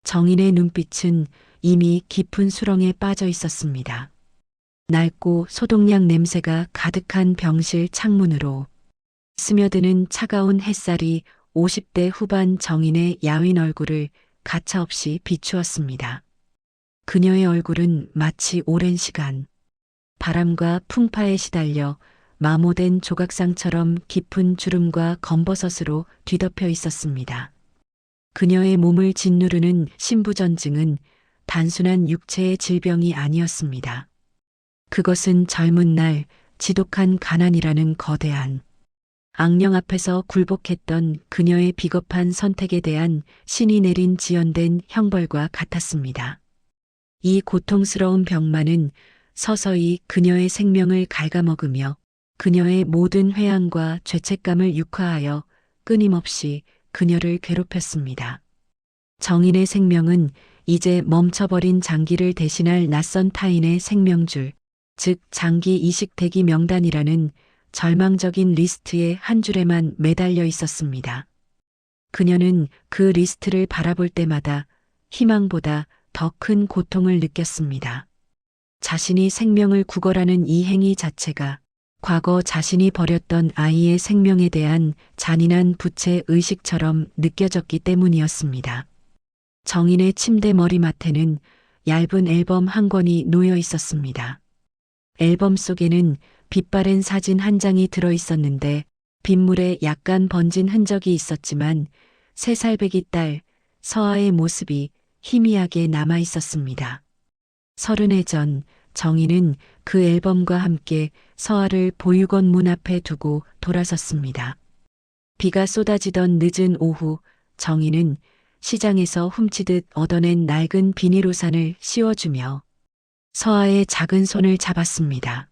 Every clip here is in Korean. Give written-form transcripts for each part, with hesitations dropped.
정인의 눈빛은 이미 깊은 수렁에 빠져 있었습니다. 낡고 소독약 냄새가 가득한 병실 창문으로 스며드는 차가운 햇살이 50대 후반 정인의 야윈 얼굴을 가차없이 비추었습니다. 그녀의 얼굴은 마치 오랜 시간 바람과 풍파에 시달려 마모된 조각상처럼 깊은 주름과 검버섯으로 뒤덮여 있었습니다. 그녀의 몸을 짓누르는 신부전증은 단순한 육체의 질병이 아니었습니다. 그것은 젊은 날 지독한 가난이라는 거대한 악령 앞에서 굴복했던 그녀의 비겁한 선택에 대한 신이 내린 지연된 형벌과 같았습니다. 이 고통스러운 병만은 서서히 그녀의 생명을 갉아먹으며 그녀의 모든 회한과 죄책감을 육화하여 끊임없이 그녀를 괴롭혔습니다. 정인의 생명은 이제 멈춰버린 장기를 대신할 낯선 타인의 생명줄, 즉 장기 이식 대기 명단이라는 절망적인 리스트의 한 줄에만 매달려 있었습니다. 그녀는 그 리스트를 바라볼 때마다 희망보다 더 큰 고통을 느꼈습니다. 자신이 생명을 구걸하는 이 행위 자체가 과거 자신이 버렸던 아이의 생명에 대한 잔인한 부채 의식처럼 느껴졌기 때문이었습니다. 정인의 침대 머리맡에는 얇은 앨범 한 권이 놓여 있었습니다. 앨범 속에는 빛바랜 사진 한 장이 들어 있었는데 빗물에 약간 번진 흔적이 있었지만 3살배기 딸 서아의 모습이 희미하게 남아 있었습니다. 30해 전 정인은 그 앨범과 함께 서아를 보육원 문 앞에 두고 돌아섰습니다. 비가 쏟아지던 늦은 오후 정인은 시장에서 훔치듯 얻어낸 낡은 비닐우산을 씌워주며 서아의 작은 손을 잡았습니다.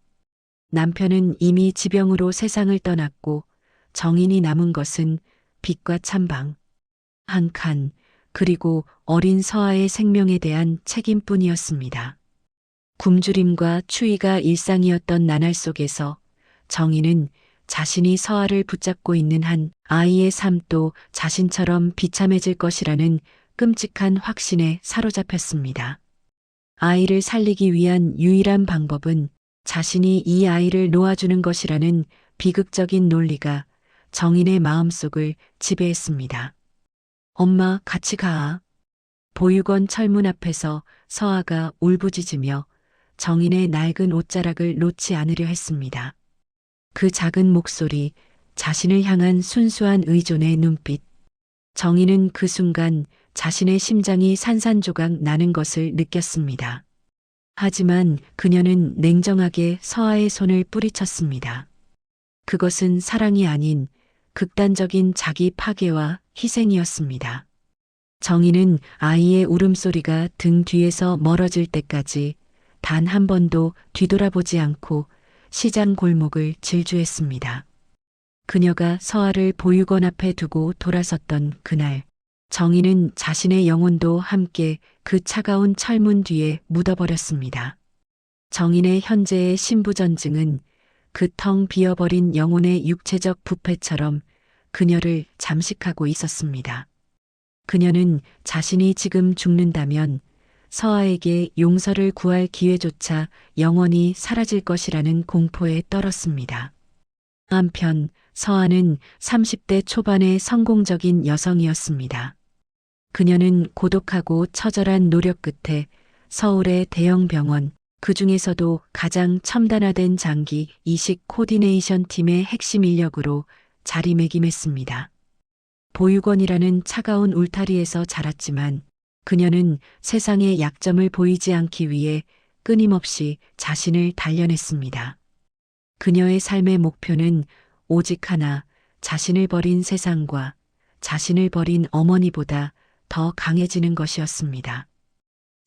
남편은 이미 지병으로 세상을 떠났고 정인이 남은 것은 빚과 찬방, 한 칸, 그리고 어린 서아의 생명에 대한 책임뿐이었습니다. 굶주림과 추위가 일상이었던 나날 속에서 정인은 자신이 서아를 붙잡고 있는 한 아이의 삶도 자신처럼 비참해질 것이라는 끔찍한 확신에 사로잡혔습니다. 아이를 살리기 위한 유일한 방법은 자신이 이 아이를 놓아주는 것이라는 비극적인 논리가 정인의 마음속을 지배했습니다. 엄마, 같이 가. 보육원 철문 앞에서 서아가 울부짖으며 정인의 낡은 옷자락을 놓지 않으려 했습니다. 그 작은 목소리, 자신을 향한 순수한 의존의 눈빛. 정인은 그 순간 자신의 심장이 산산조각 나는 것을 느꼈습니다. 하지만 그녀는 냉정하게 서아의 손을 뿌리쳤습니다. 그것은 사랑이 아닌 극단적인 자기 파괴와 희생이었습니다. 정인은 아이의 울음소리가 등 뒤에서 멀어질 때까지 단 한 번도 뒤돌아보지 않고 시장 골목을 질주했습니다. 그녀가 서아를 보육원 앞에 두고 돌아섰던 그날, 정인은 자신의 영혼도 함께 그 차가운 철문 뒤에 묻어버렸습니다. 정인의 현재의 신부전증은 그 텅 비어버린 영혼의 육체적 부패처럼 그녀를 잠식하고 있었습니다. 그녀는 자신이 지금 죽는다면 서아에게 용서를 구할 기회조차 영원히 사라질 것이라는 공포에 떨었습니다. 한편 서아는 30대 초반의 성공적인 여성이었습니다. 그녀는 고독하고 처절한 노력 끝에 서울의 대형 병원, 그 중에서도 가장 첨단화된 장기 이식 코디네이션 팀의 핵심 인력으로 자리매김했습니다. 보육원이라는 차가운 울타리에서 자랐지만 그녀는 세상의 약점을 보이지 않기 위해 끊임없이 자신을 단련했습니다. 그녀의 삶의 목표는 오직 하나, 자신을 버린 세상과 자신을 버린 어머니보다 더 강해지는 것이었습니다.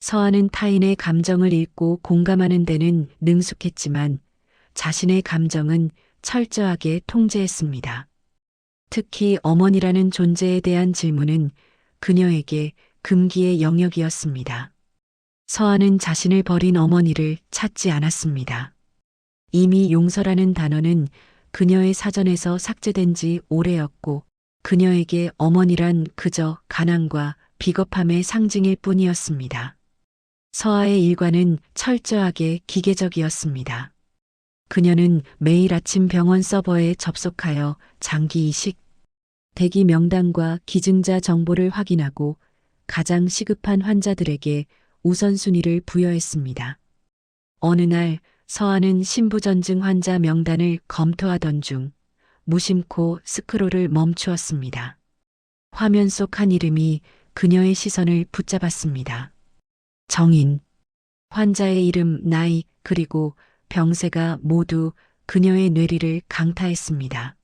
서아는 타인의 감정을 읽고 공감하는 데는 능숙했지만 자신의 감정은 철저하게 통제했습니다. 특히 어머니라는 존재에 대한 질문은 그녀에게 금기의 영역이었습니다. 서아는 자신을 버린 어머니를 찾지 않았습니다. 이미 용서라는 단어는 그녀의 사전에서 삭제된 지 오래였고 그녀에게 어머니란 그저 가난과 비겁함의 상징일 뿐이었습니다. 서아의 일과는 철저하게 기계적이었습니다. 그녀는 매일 아침 병원 서버에 접속하여 장기 이식, 대기 명단과 기증자 정보를 확인하고 가장 시급한 환자들에게 우선순위를 부여했습니다. 어느 날 서아는 신부전증 환자 명단을 검토하던 중 무심코 스크롤을 멈추었습니다. 화면 속 한 이름이 그녀의 시선을 붙잡았습니다. 정인. 환자의 이름, 나이, 그리고 병세가 모두 그녀의 뇌리를 강타했습니다.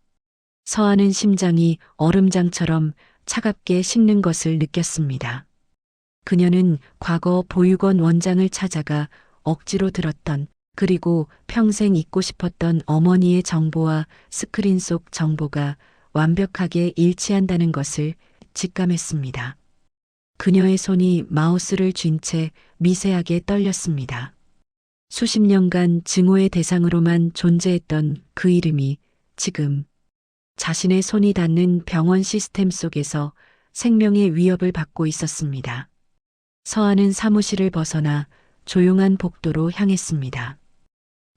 서아는 심장이 얼음장처럼 차갑게 식는 것을 느꼈습니다. 그녀는 과거 보육원 원장을 찾아가 억지로 들었던 그리고 평생 잊고 싶었던 어머니의 정보와 스크린 속 정보가 완벽하게 일치한다는 것을 직감했습니다. 그녀의 손이 마우스를 쥔 채 미세하게 떨렸습니다. 수십 년간 증오의 대상으로만 존재했던 그 이름이 지금 자신의 손이 닿는 병원 시스템 속에서 생명의 위협을 받고 있었습니다. 서아는 사무실을 벗어나 조용한 복도로 향했습니다.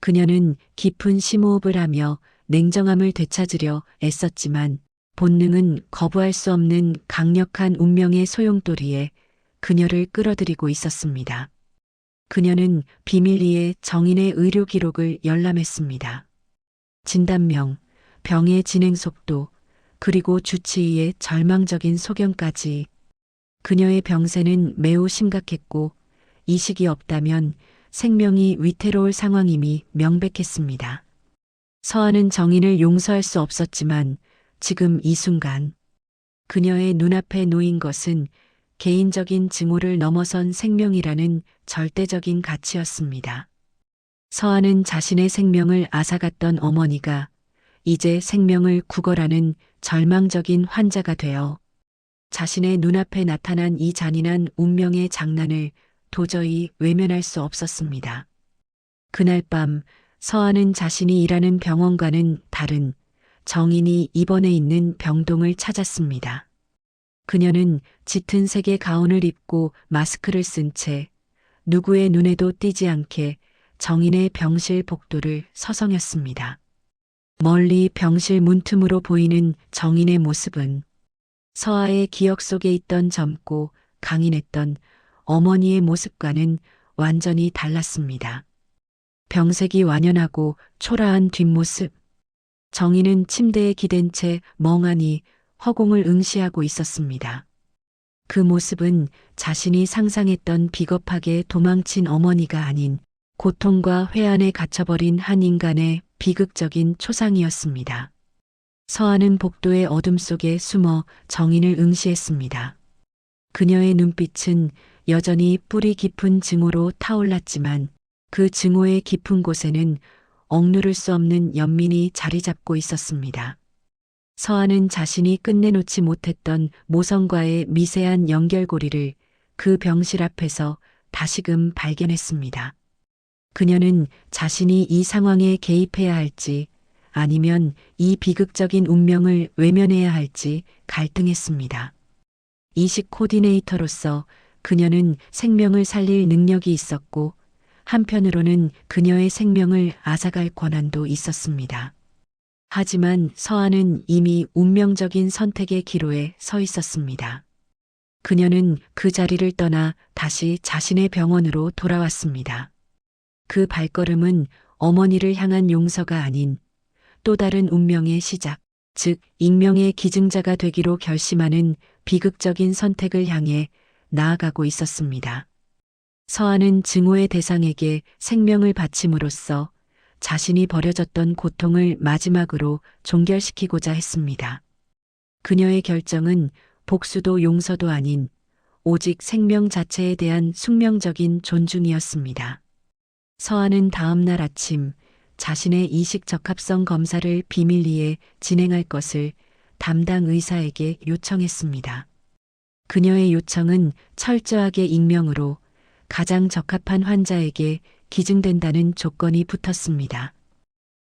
그녀는 깊은 심호흡을 하며 냉정함을 되찾으려 애썼지만 본능은 거부할 수 없는 강력한 운명의 소용돌이에 그녀를 끌어들이고 있었습니다. 그녀는 비밀리에 정인의 의료 기록을 열람했습니다. 진단명, 병의 진행 속도, 그리고 주치의의 절망적인 소견까지. 그녀의 병세는 매우 심각했고 이식이 없다면 생명이 위태로울 상황임이 명백했습니다. 서아는 정인을 용서할 수 없었지만 지금 이 순간 그녀의 눈앞에 놓인 것은 개인적인 증오를 넘어선 생명이라는 절대적인 가치였습니다. 서아는 자신의 생명을 앗아갔던 어머니가 이제 생명을 구걸하는 절망적인 환자가 되어 자신의 눈앞에 나타난 이 잔인한 운명의 장난을 도저히 외면할 수 없었습니다. 그날 밤 서아는 자신이 일하는 병원과는 다른 정인이 입원해 있는 병동을 찾았습니다. 그녀는 짙은 색의 가운을 입고 마스크를 쓴 채 누구의 눈에도 띄지 않게 정인의 병실 복도를 서성였습니다. 멀리 병실 문틈으로 보이는 정인의 모습은 서아의 기억 속에 있던 젊고 강인했던 어머니의 모습과는 완전히 달랐습니다. 병색이 완연하고 초라한 뒷모습. 정인은 침대에 기댄 채 멍하니 허공을 응시하고 있었습니다. 그 모습은 자신이 상상했던 비겁하게 도망친 어머니가 아닌 고통과 회한에 갇혀버린 한 인간의 비극적인 초상이었습니다. 서아는 복도의 어둠 속에 숨어 정인을 응시했습니다. 그녀의 눈빛은 여전히 뿌리 깊은 증오로 타올랐지만 그 증오의 깊은 곳에는 억누를 수 없는 연민이 자리 잡고 있었습니다. 서아는 자신이 끝내놓지 못했던 모성과의 미세한 연결고리를 그 병실 앞에서 다시금 발견했습니다. 그녀는 자신이 이 상황에 개입해야 할지 아니면 이 비극적인 운명을 외면해야 할지 갈등했습니다. 이식 코디네이터로서 그녀는 생명을 살릴 능력이 있었고 한편으로는 그녀의 생명을 앗아갈 권한도 있었습니다. 하지만 서아는 이미 운명적인 선택의 기로에 서 있었습니다. 그녀는 그 자리를 떠나 다시 자신의 병원으로 돌아왔습니다. 그 발걸음은 어머니를 향한 용서가 아닌 또 다른 운명의 시작, 즉 익명의 기증자가 되기로 결심하는 비극적인 선택을 향해 나아가고 있었습니다. 서아는 증오의 대상에게 생명을 바침으로써 자신이 버려졌던 고통을 마지막으로 종결시키고자 했습니다. 그녀의 결정은 복수도 용서도 아닌 오직 생명 자체에 대한 숙명적인 존중이었습니다. 서아는 다음 날 아침 자신의 이식 적합성 검사를 비밀리에 진행할 것을 담당 의사에게 요청했습니다. 그녀의 요청은 철저하게 익명으로 가장 적합한 환자에게 기증된다는 조건이 붙었습니다.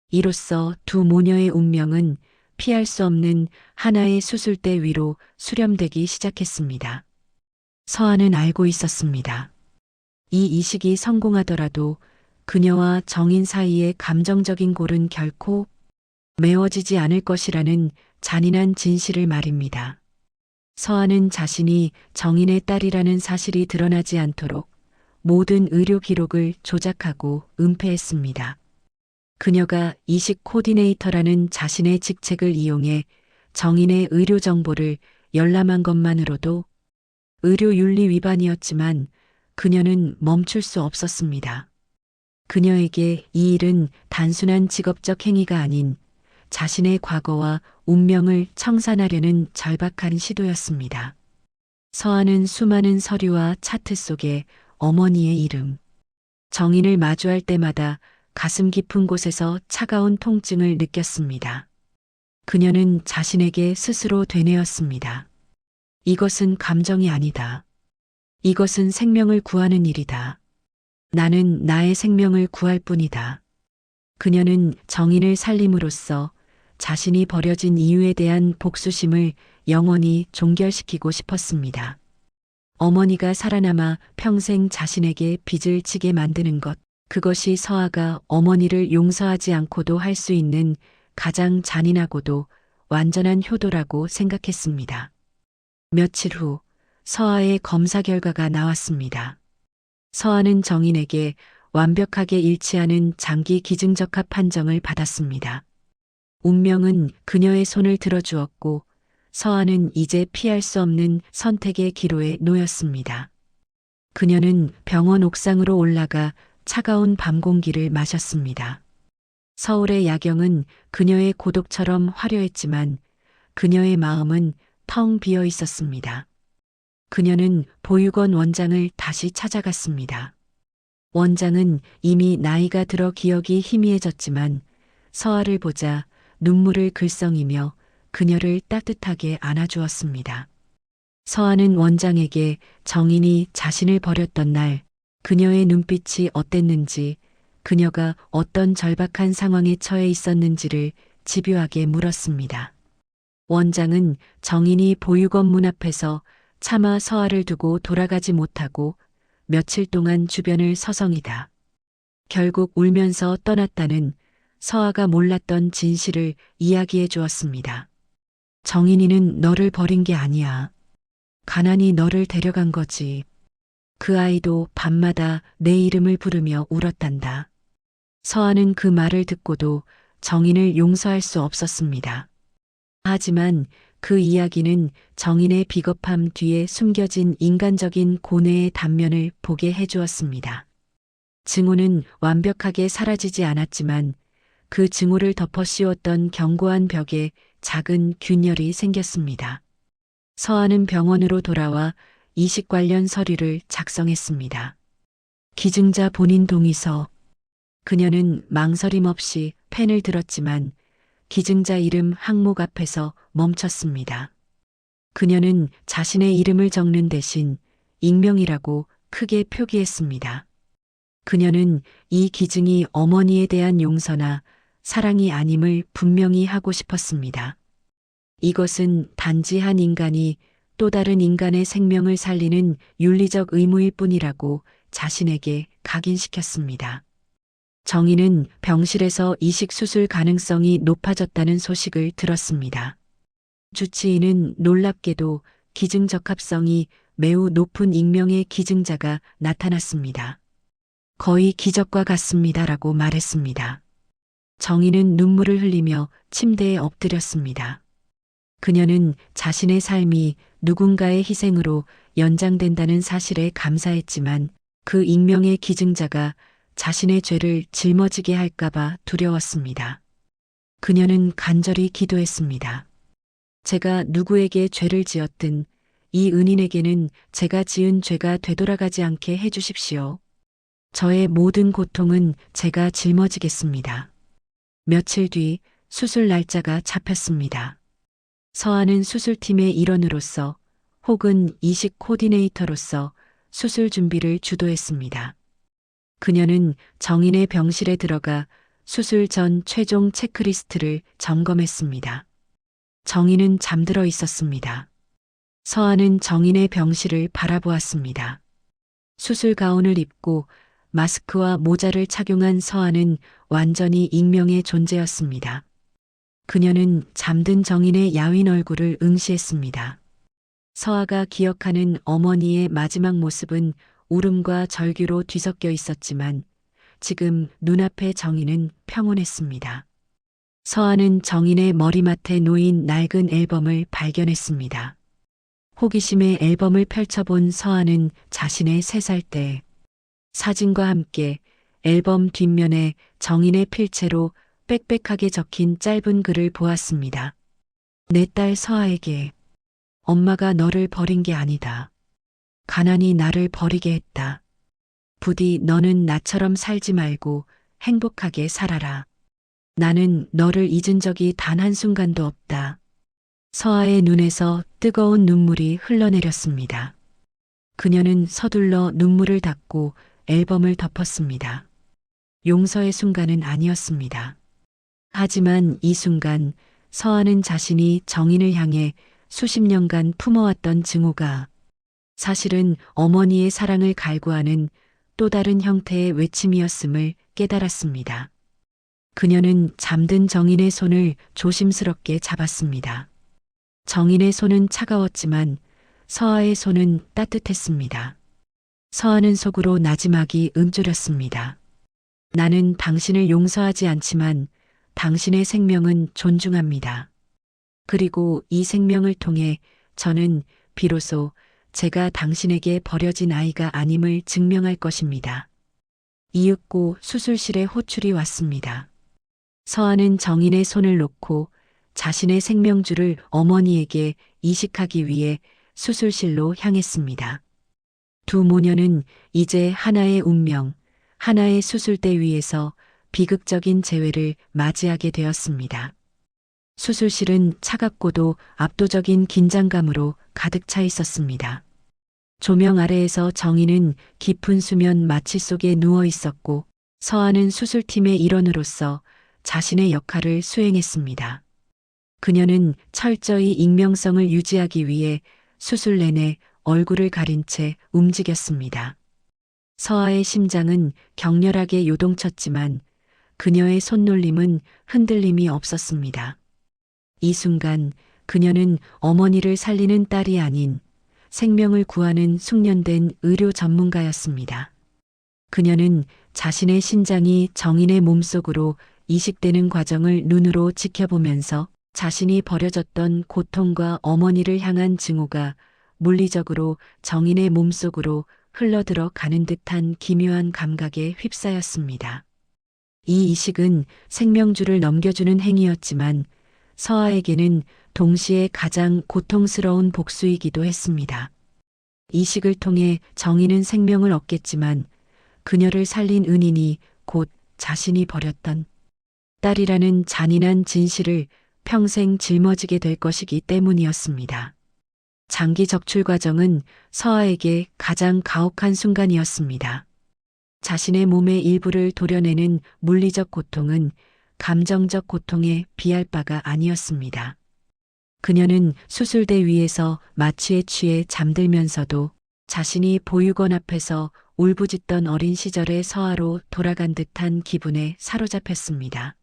이로써 두 모녀의 운명은 피할 수 없는 하나의 수술대 위로 수렴되기 시작했습니다. 서아는 알고 있었습니다. 이 이식이 성공하더라도 그녀와 정인 사이의 감정적인 골은 결코 메워지지 않을 것이라는 잔인한 진실을 말입니다. 서아는 자신이 정인의 딸이라는 사실이 드러나지 않도록 모든 의료 기록을 조작하고 은폐했습니다. 그녀가 이식 코디네이터라는 자신의 직책을 이용해 정인의 의료 정보를 열람한 것만으로도 의료윤리 위반이었지만 그녀는 멈출 수 없었습니다. 그녀에게 이 일은 단순한 직업적 행위가 아닌 자신의 과거와 운명을 청산하려는 절박한 시도였습니다. 서아는 수많은 서류와 차트 속에 어머니의 이름, 정인을 마주할 때마다 가슴 깊은 곳에서 차가운 통증을 느꼈습니다. 그녀는 자신에게 스스로 되뇌었습니다. 이것은 감정이 아니다. 이것은 생명을 구하는 일이다. 나는 나의 생명을 구할 뿐이다. 그녀는 정인을 살림으로써 자신이 버려진 이유에 대한 복수심을 영원히 종결시키고 싶었습니다. 어머니가 살아남아 평생 자신에게 빚을 지게 만드는 것, 그것이 서아가 어머니를 용서하지 않고도 할 수 있는 가장 잔인하고도 완전한 효도라고 생각했습니다. 며칠 후 서아의 검사 결과가 나왔습니다. 서아는 정인에게 완벽하게 일치하는 장기 기증적합 판정을 받았습니다. 운명은 그녀의 손을 들어주었고 서아는 이제 피할 수 없는 선택의 기로에 놓였습니다. 그녀는 병원 옥상으로 올라가 차가운 밤 공기를 마셨습니다. 서울의 야경은 그녀의 고독처럼 화려했지만 그녀의 마음은 텅 비어 있었습니다. 그녀는 보육원 원장을 다시 찾아갔습니다. 원장은 이미 나이가 들어 기억이 희미해졌지만 서아를 보자 눈물을 글썽이며 그녀를 따뜻하게 안아주었습니다. 서아는 원장에게 정인이 자신을 버렸던 날 그녀의 눈빛이 어땠는지, 그녀가 어떤 절박한 상황에 처해 있었는지를 집요하게 물었습니다. 원장은 정인이 보육원 문 앞에서 차마 서아를 두고 돌아가지 못하고 며칠 동안 주변을 서성이다. 결국 울면서 떠났다는 서아가 몰랐던 진실을 이야기해 주었습니다. 정인이는 너를 버린 게 아니야. 가난이 너를 데려간 거지. 그 아이도 밤마다 내 이름을 부르며 울었단다. 서아는 그 말을 듣고도 정인을 용서할 수 없었습니다. 하지만 그 이야기는 정인의 비겁함 뒤에 숨겨진 인간적인 고뇌의 단면을 보게 해주었습니다. 증오는 완벽하게 사라지지 않았지만 그 증오를 덮어 씌웠던 견고한 벽에 작은 균열이 생겼습니다. 서아는 병원으로 돌아와 이식 관련 서류를 작성했습니다. 기증자 본인 동의서. 그녀는 망설임 없이 펜을 들었지만 기증자 이름 항목 앞에서 멈췄습니다. 그녀는 자신의 이름을 적는 대신 익명이라고 크게 표기했습니다. 그녀는 이 기증이 어머니에 대한 용서나 사랑이 아님을 분명히 하고 싶었습니다. 이것은 단지 한 인간이 또 다른 인간의 생명을 살리는 윤리적 의무일 뿐이라고 자신에게 각인시켰습니다. 정인은 병실에서 이식 수술 가능성이 높아졌다는 소식을 들었습니다. 주치의는 놀랍게도 기증 적합성이 매우 높은 익명의 기증자가 나타났습니다. 거의 기적과 같습니다라고 말했습니다. 정인은 눈물을 흘리며 침대에 엎드렸습니다. 그녀는 자신의 삶이 누군가의 희생으로 연장된다는 사실에 감사했지만 그 익명의 기증자가 자신의 죄를 짊어지게 할까봐 두려웠습니다. 그녀는 간절히 기도했습니다. 제가 누구에게 죄를 지었든 이 은인에게는 제가 지은 죄가 되돌아가지 않게 해주십시오. 저의 모든 고통은 제가 짊어지겠습니다. 며칠 뒤 수술 날짜가 잡혔습니다. 서아는 수술팀의 일원으로서 혹은 이식 코디네이터로서 수술 준비를 주도했습니다. 그녀는 정인의 병실에 들어가 수술 전 최종 체크리스트를 점검했습니다. 정인은 잠들어 있었습니다. 서아는 정인의 병실을 바라보았습니다. 수술 가운을 입고 마스크와 모자를 착용한 서아는 완전히 익명의 존재였습니다. 그녀는 잠든 정인의 야윈 얼굴을 응시했습니다. 서아가 기억하는 어머니의 마지막 모습은 울음과 절규로 뒤섞여 있었지만 지금 눈앞의 정인은 평온했습니다. 서아는 정인의 머리맡에 놓인 낡은 앨범을 발견했습니다. 호기심에 앨범을 펼쳐본 서아는 자신의 3살 때 사진과 함께 앨범 뒷면에 정인의 필체로 빽빽하게 적힌 짧은 글을 보았습니다. 내 딸 서아에게 엄마가 너를 버린 게 아니다. 가난이 나를 버리게 했다. 부디 너는 나처럼 살지 말고 행복하게 살아라. 나는 너를 잊은 적이 단 한순간도 없다. 서아의 눈에서 뜨거운 눈물이 흘러내렸습니다. 그녀는 서둘러 눈물을 닦고 앨범을 덮었습니다. 용서의 순간은 아니었습니다. 하지만 이 순간 서아는 자신이 정인을 향해 수십 년간 품어왔던 증오가 사실은 어머니의 사랑을 갈구하는 또 다른 형태의 외침이었음을 깨달았습니다. 그녀는 잠든 정인의 손을 조심스럽게 잡았습니다. 정인의 손은 차가웠지만 서아의 손은 따뜻했습니다. 서아는 속으로 나지막이 움츠렸습니다. 나는 당신을 용서하지 않지만 당신의 생명은 존중합니다. 그리고 이 생명을 통해 저는 비로소 제가 당신에게 버려진 아이가 아님을 증명할 것입니다. 이윽고 수술실에 호출이 왔습니다. 서아는 정인의 손을 놓고 자신의 생명줄을 어머니에게 이식하기 위해 수술실로 향했습니다. 두 모녀는 이제 하나의 운명, 하나의 수술대 위에서 비극적인 재회를 맞이하게 되었습니다. 수술실은 차갑고도 압도적인 긴장감으로 가득 차 있었습니다. 조명 아래에서 정인은 깊은 수면 마취 속에 누워 있었고 서아는 수술팀의 일원으로서 자신의 역할을 수행했습니다. 그녀는 철저히 익명성을 유지하기 위해 수술 내내 얼굴을 가린 채 움직였습니다. 서아의 심장은 격렬하게 요동쳤지만 그녀의 손놀림은 흔들림이 없었습니다. 이 순간 그녀는 어머니를 살리는 딸이 아닌 생명을 구하는 숙련된 의료 전문가였습니다. 그녀는 자신의 신장이 정인의 몸속으로 이식되는 과정을 눈으로 지켜보면서 자신이 버려졌던 고통과 어머니를 향한 증오가 물리적으로 정인의 몸속으로 흘러들어 가는 듯한 기묘한 감각에 휩싸였습니다. 이 이식은 생명줄을 넘겨주는 행위였지만 서아에게는 동시에 가장 고통스러운 복수이기도 했습니다. 이식을 통해 정인은 생명을 얻겠지만 그녀를 살린 은인이 곧 자신이 버렸던 딸이라는 잔인한 진실을 평생 짊어지게 될 것이기 때문이었습니다. 장기 적출 과정은 서아에게 가장 가혹한 순간이었습니다. 자신의 몸의 일부를 도려내는 물리적 고통은 감정적 고통에 비할 바가 아니었습니다. 그녀는 수술대 위에서 마취에 취해 잠들면서도 자신이 보육원 앞에서 울부짖던 어린 시절의 서아로 돌아간 듯한 기분에 사로잡혔습니다.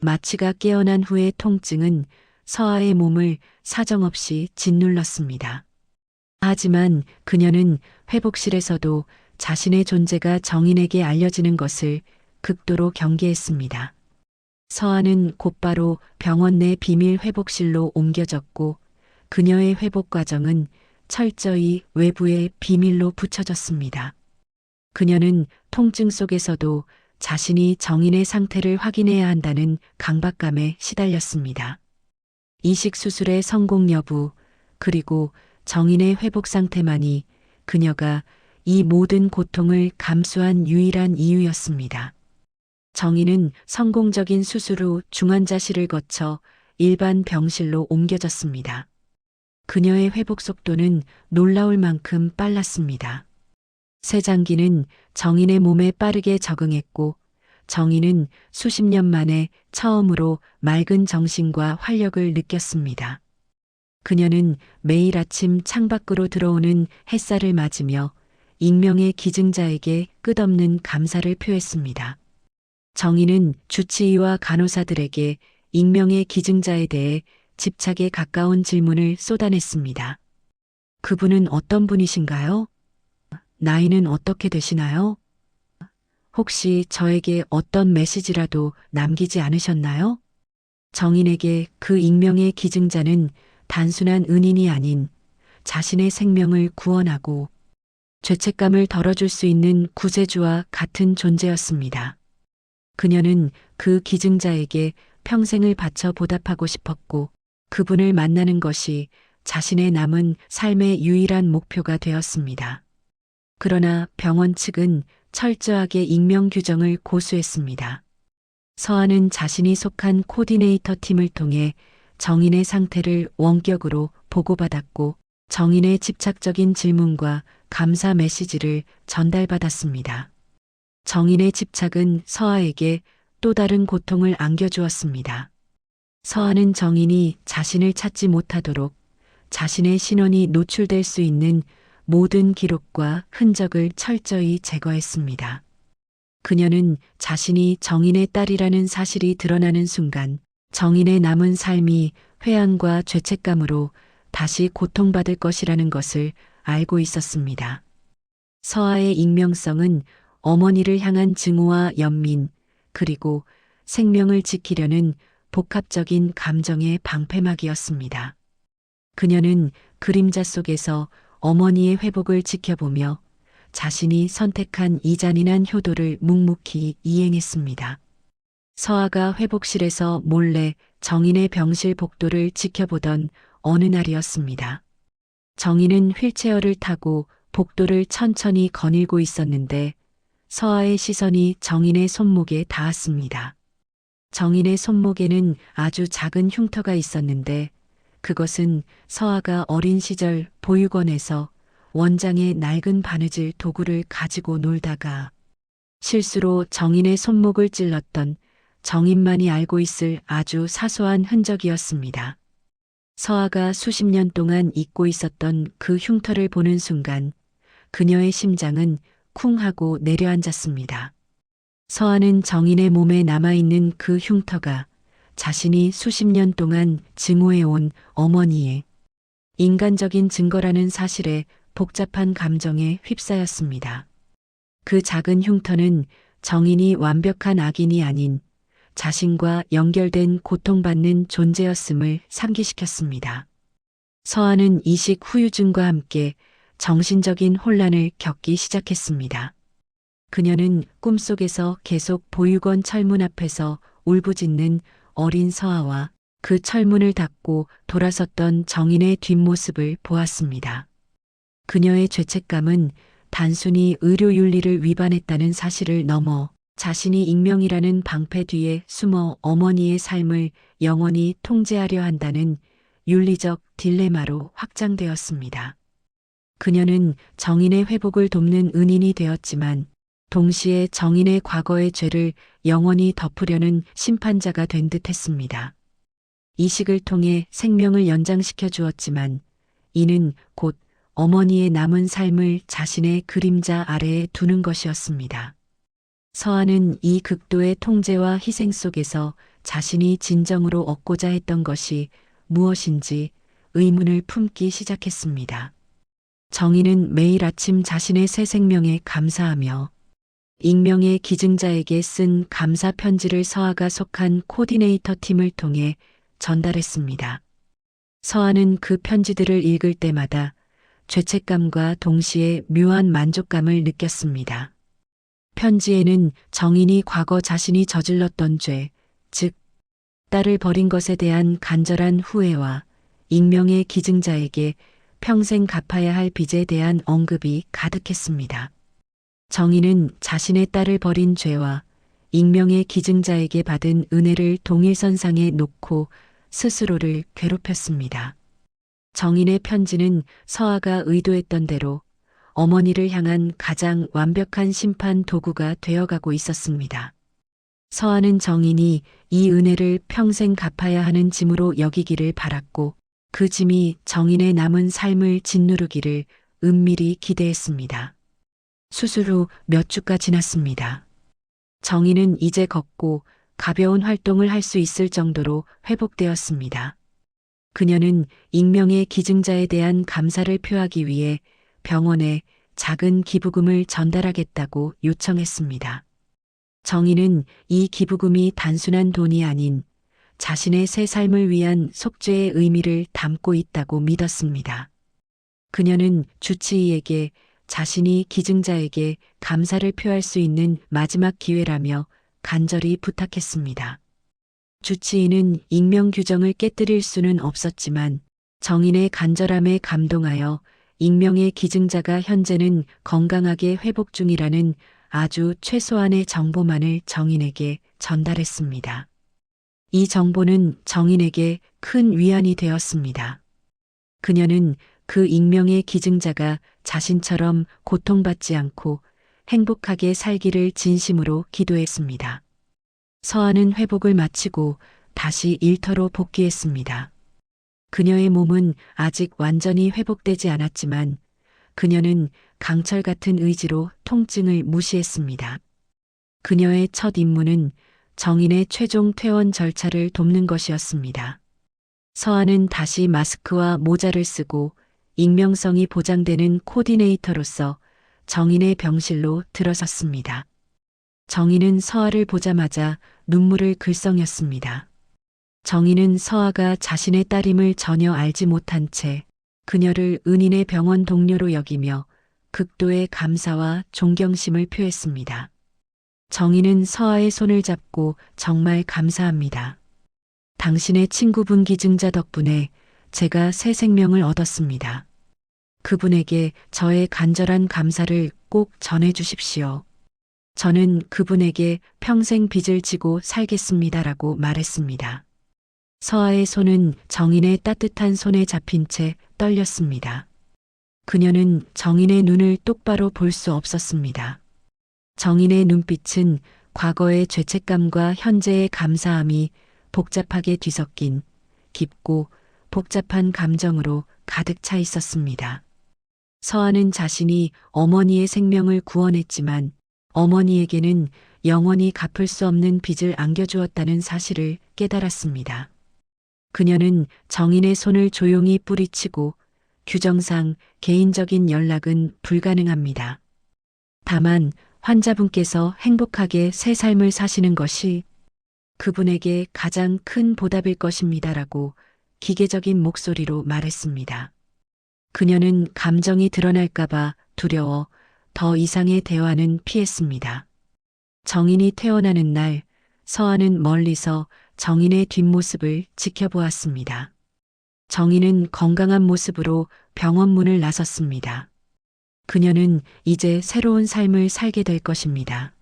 마취가 깨어난 후의 통증은 서아의 몸을 사정없이 짓눌렀습니다. 하지만 그녀는 회복실에서도 자신의 존재가 정인에게 알려지는 것을 극도로 경계했습니다. 서아는 곧바로 병원 내 비밀 회복실로 옮겨졌고 그녀의 회복 과정은 철저히 외부의 비밀로 붙여졌습니다. 그녀는 통증 속에서도 자신이 정인의 상태를 확인해야 한다는 강박감에 시달렸습니다. 이식 수술의 성공 여부, 그리고 정인의 회복 상태만이 그녀가 이 모든 고통을 감수한 유일한 이유였습니다. 정인은 성공적인 수술 후 중환자실을 거쳐 일반 병실로 옮겨졌습니다. 그녀의 회복 속도는 놀라울 만큼 빨랐습니다. 쇠장기는 정인의 몸에 빠르게 적응했고 정인은 수십 년 만에 처음으로 맑은 정신과 활력을 느꼈습니다. 그녀는 매일 아침 창밖으로 들어오는 햇살을 맞으며 익명의 기증자에게 끝없는 감사를 표했습니다. 정희는 주치의와 간호사들에게 익명의 기증자에 대해 집착에 가까운 질문을 쏟아냈습니다. 그분은 어떤 분이신가요? 나이는 어떻게 되시나요? 혹시 저에게 어떤 메시지라도 남기지 않으셨나요? 정인에게 그 익명의 기증자는 단순한 은인이 아닌 자신의 생명을 구원하고 죄책감을 덜어줄 수 있는 구세주와 같은 존재였습니다. 그녀는 그 기증자에게 평생을 바쳐 보답하고 싶었고 그분을 만나는 것이 자신의 남은 삶의 유일한 목표가 되었습니다. 그러나 병원 측은 철저하게 익명 규정을 고수했습니다. 서한은 자신이 속한 코디네이터 팀을 통해 정인의 상태를 원격으로 보고받았고 정인의 집착적인 질문과 감사 메시지를 전달받았습니다. 정인의 집착은 서아에게 또 다른 고통을 안겨주었습니다. 서아는 정인이 자신을 찾지 못하도록 자신의 신원이 노출될 수 있는 모든 기록과 흔적을 철저히 제거했습니다. 그녀는 자신이 정인의 딸이라는 사실이 드러나는 순간 정인의 남은 삶이 회한과 죄책감으로 다시 고통받을 것이라는 것을 알고 있었습니다. 서아의 익명성은 어머니를 향한 증오와 연민, 그리고 생명을 지키려는 복합적인 감정의 방패막이었습니다. 그녀는 그림자 속에서 어머니의 회복을 지켜보며 자신이 선택한 이 잔인한 효도를 묵묵히 이행했습니다. 서아가 회복실에서 몰래 정인의 병실 복도를 지켜보던 어느 날이었습니다. 정인은 휠체어를 타고 복도를 천천히 거닐고 있었는데 서아의 시선이 정인의 손목에 닿았습니다. 정인의 손목에는 아주 작은 흉터가 있었는데 그것은 서아가 어린 시절 보육원에서 원장의 낡은 바느질 도구를 가지고 놀다가 실수로 정인의 손목을 찔렀던 정인만이 알고 있을 아주 사소한 흔적이었습니다. 서아가 수십 년 동안 잊고 있었던 그 흉터를 보는 순간 그녀의 심장은 쿵 하고 내려앉았습니다. 서아는 정인의 몸에 남아있는 그 흉터가 자신이 수십 년 동안 증오해온 어머니의 인간적인 증거라는 사실에 복잡한 감정에 휩싸였습니다. 그 작은 흉터는 정인이 완벽한 악인이 아닌 자신과 연결된 고통받는 존재였음을 상기시켰습니다. 서아는 이식 후유증과 함께 정신적인 혼란을 겪기 시작했습니다. 그녀는 꿈속에서 계속 보육원 철문 앞에서 울부짖는 어린 서아와 그 철문을 닫고 돌아섰던 정인의 뒷모습을 보았습니다. 그녀의 죄책감은 단순히 의료윤리를 위반했다는 사실을 넘어 자신이 익명이라는 방패 뒤에 숨어 어머니의 삶을 영원히 통제하려 한다는 윤리적 딜레마로 확장되었습니다. 그녀는 정인의 회복을 돕는 은인이 되었지만 동시에 정인의 과거의 죄를 영원히 덮으려는 심판자가 된 듯했습니다. 이식을 통해 생명을 연장시켜 주었지만 이는 곧 어머니의 남은 삶을 자신의 그림자 아래에 두는 것이었습니다. 서아는 이 극도의 통제와 희생 속에서 자신이 진정으로 얻고자 했던 것이 무엇인지 의문을 품기 시작했습니다. 정인은 매일 아침 자신의 새 생명에 감사하며 익명의 기증자에게 쓴 감사 편지를 서아가 속한 코디네이터 팀을 통해 전달했습니다. 서아는 그 편지들을 읽을 때마다 죄책감과 동시에 묘한 만족감을 느꼈습니다. 편지에는 정인이 과거 자신이 저질렀던 죄, 즉 딸을 버린 것에 대한 간절한 후회와 익명의 기증자에게 평생 갚아야 할 빚에 대한 언급이 가득했습니다. 정인은 자신의 딸을 버린 죄와 익명의 기증자에게 받은 은혜를 동일선상에 놓고 스스로를 괴롭혔습니다. 정인의 편지는 서아가 의도했던 대로 어머니를 향한 가장 완벽한 심판 도구가 되어가고 있었습니다. 서아는 정인이 이 은혜를 평생 갚아야 하는 짐으로 여기기를 바랐고 그 짐이 정인의 남은 삶을 짓누르기를 은밀히 기대했습니다. 수술 후 몇 주가 지났습니다. 정인은 이제 걷고 가벼운 활동을 할 수 있을 정도로 회복되었습니다. 그녀는 익명의 기증자에 대한 감사를 표하기 위해 병원에 작은 기부금을 전달하겠다고 요청했습니다. 정인은 이 기부금이 단순한 돈이 아닌 자신의 새 삶을 위한 속죄의 의미를 담고 있다고 믿었습니다. 그녀는 주치의에게 자신이 기증자에게 감사를 표할 수 있는 마지막 기회라며 간절히 부탁했습니다. 주치의는 익명 규정을 깨뜨릴 수는 없었지만 정인의 간절함에 감동하여 익명의 기증자가 현재는 건강하게 회복 중이라는 아주 최소한의 정보만을 정인에게 전달했습니다. 이 정보는 정인에게 큰 위안이 되었습니다. 그녀는 그 익명의 기증자가 자신처럼 고통받지 않고 행복하게 살기를 진심으로 기도했습니다. 서아는 회복을 마치고 다시 일터로 복귀했습니다. 그녀의 몸은 아직 완전히 회복되지 않았지만 그녀는 강철 같은 의지로 통증을 무시했습니다. 그녀의 첫 임무는 정인의 최종 퇴원 절차를 돕는 것이었습니다. 서아는 다시 마스크와 모자를 쓰고 익명성이 보장되는 코디네이터로서 정인의 병실로 들어섰습니다. 정인은 서아를 보자마자 눈물을 글썽였습니다. 정인은 서아가 자신의 딸임을 전혀 알지 못한 채 그녀를 은인의 병원 동료로 여기며 극도의 감사와 존경심을 표했습니다. 정인은 서아의 손을 잡고 정말 감사합니다. 당신의 친구분 기증자 덕분에 제가 새 생명을 얻었습니다. 그분에게 저의 간절한 감사를 꼭 전해 주십시오. 저는 그분에게 평생 빚을 지고 살겠습니다라고 말했습니다. 서아의 손은 정인의 따뜻한 손에 잡힌 채 떨렸습니다. 그녀는 정인의 눈을 똑바로 볼 수 없었습니다. 정인의 눈빛은 과거의 죄책감과 현재의 감사함이 복잡하게 뒤섞인 깊고 복잡한 감정으로 가득 차 있었습니다. 서아는 자신이 어머니의 생명을 구원했지만 어머니에게는 영원히 갚을 수 없는 빚을 안겨주었다는 사실을 깨달았습니다. 그녀는 정인의 손을 조용히 뿌리치고 규정상 개인적인 연락은 불가능합니다. 다만 환자분께서 행복하게 새 삶을 사시는 것이 그분에게 가장 큰 보답일 것입니다라고 기계적인 목소리로 말했습니다. 그녀는 감정이 드러날까봐 두려워 더 이상의 대화는 피했습니다. 정인이 퇴원하는 날, 서아는 멀리서 정인의 뒷모습을 지켜보았습니다. 정인은 건강한 모습으로 병원 문을 나섰습니다. 그녀는 이제 새로운 삶을 살게 될 것입니다.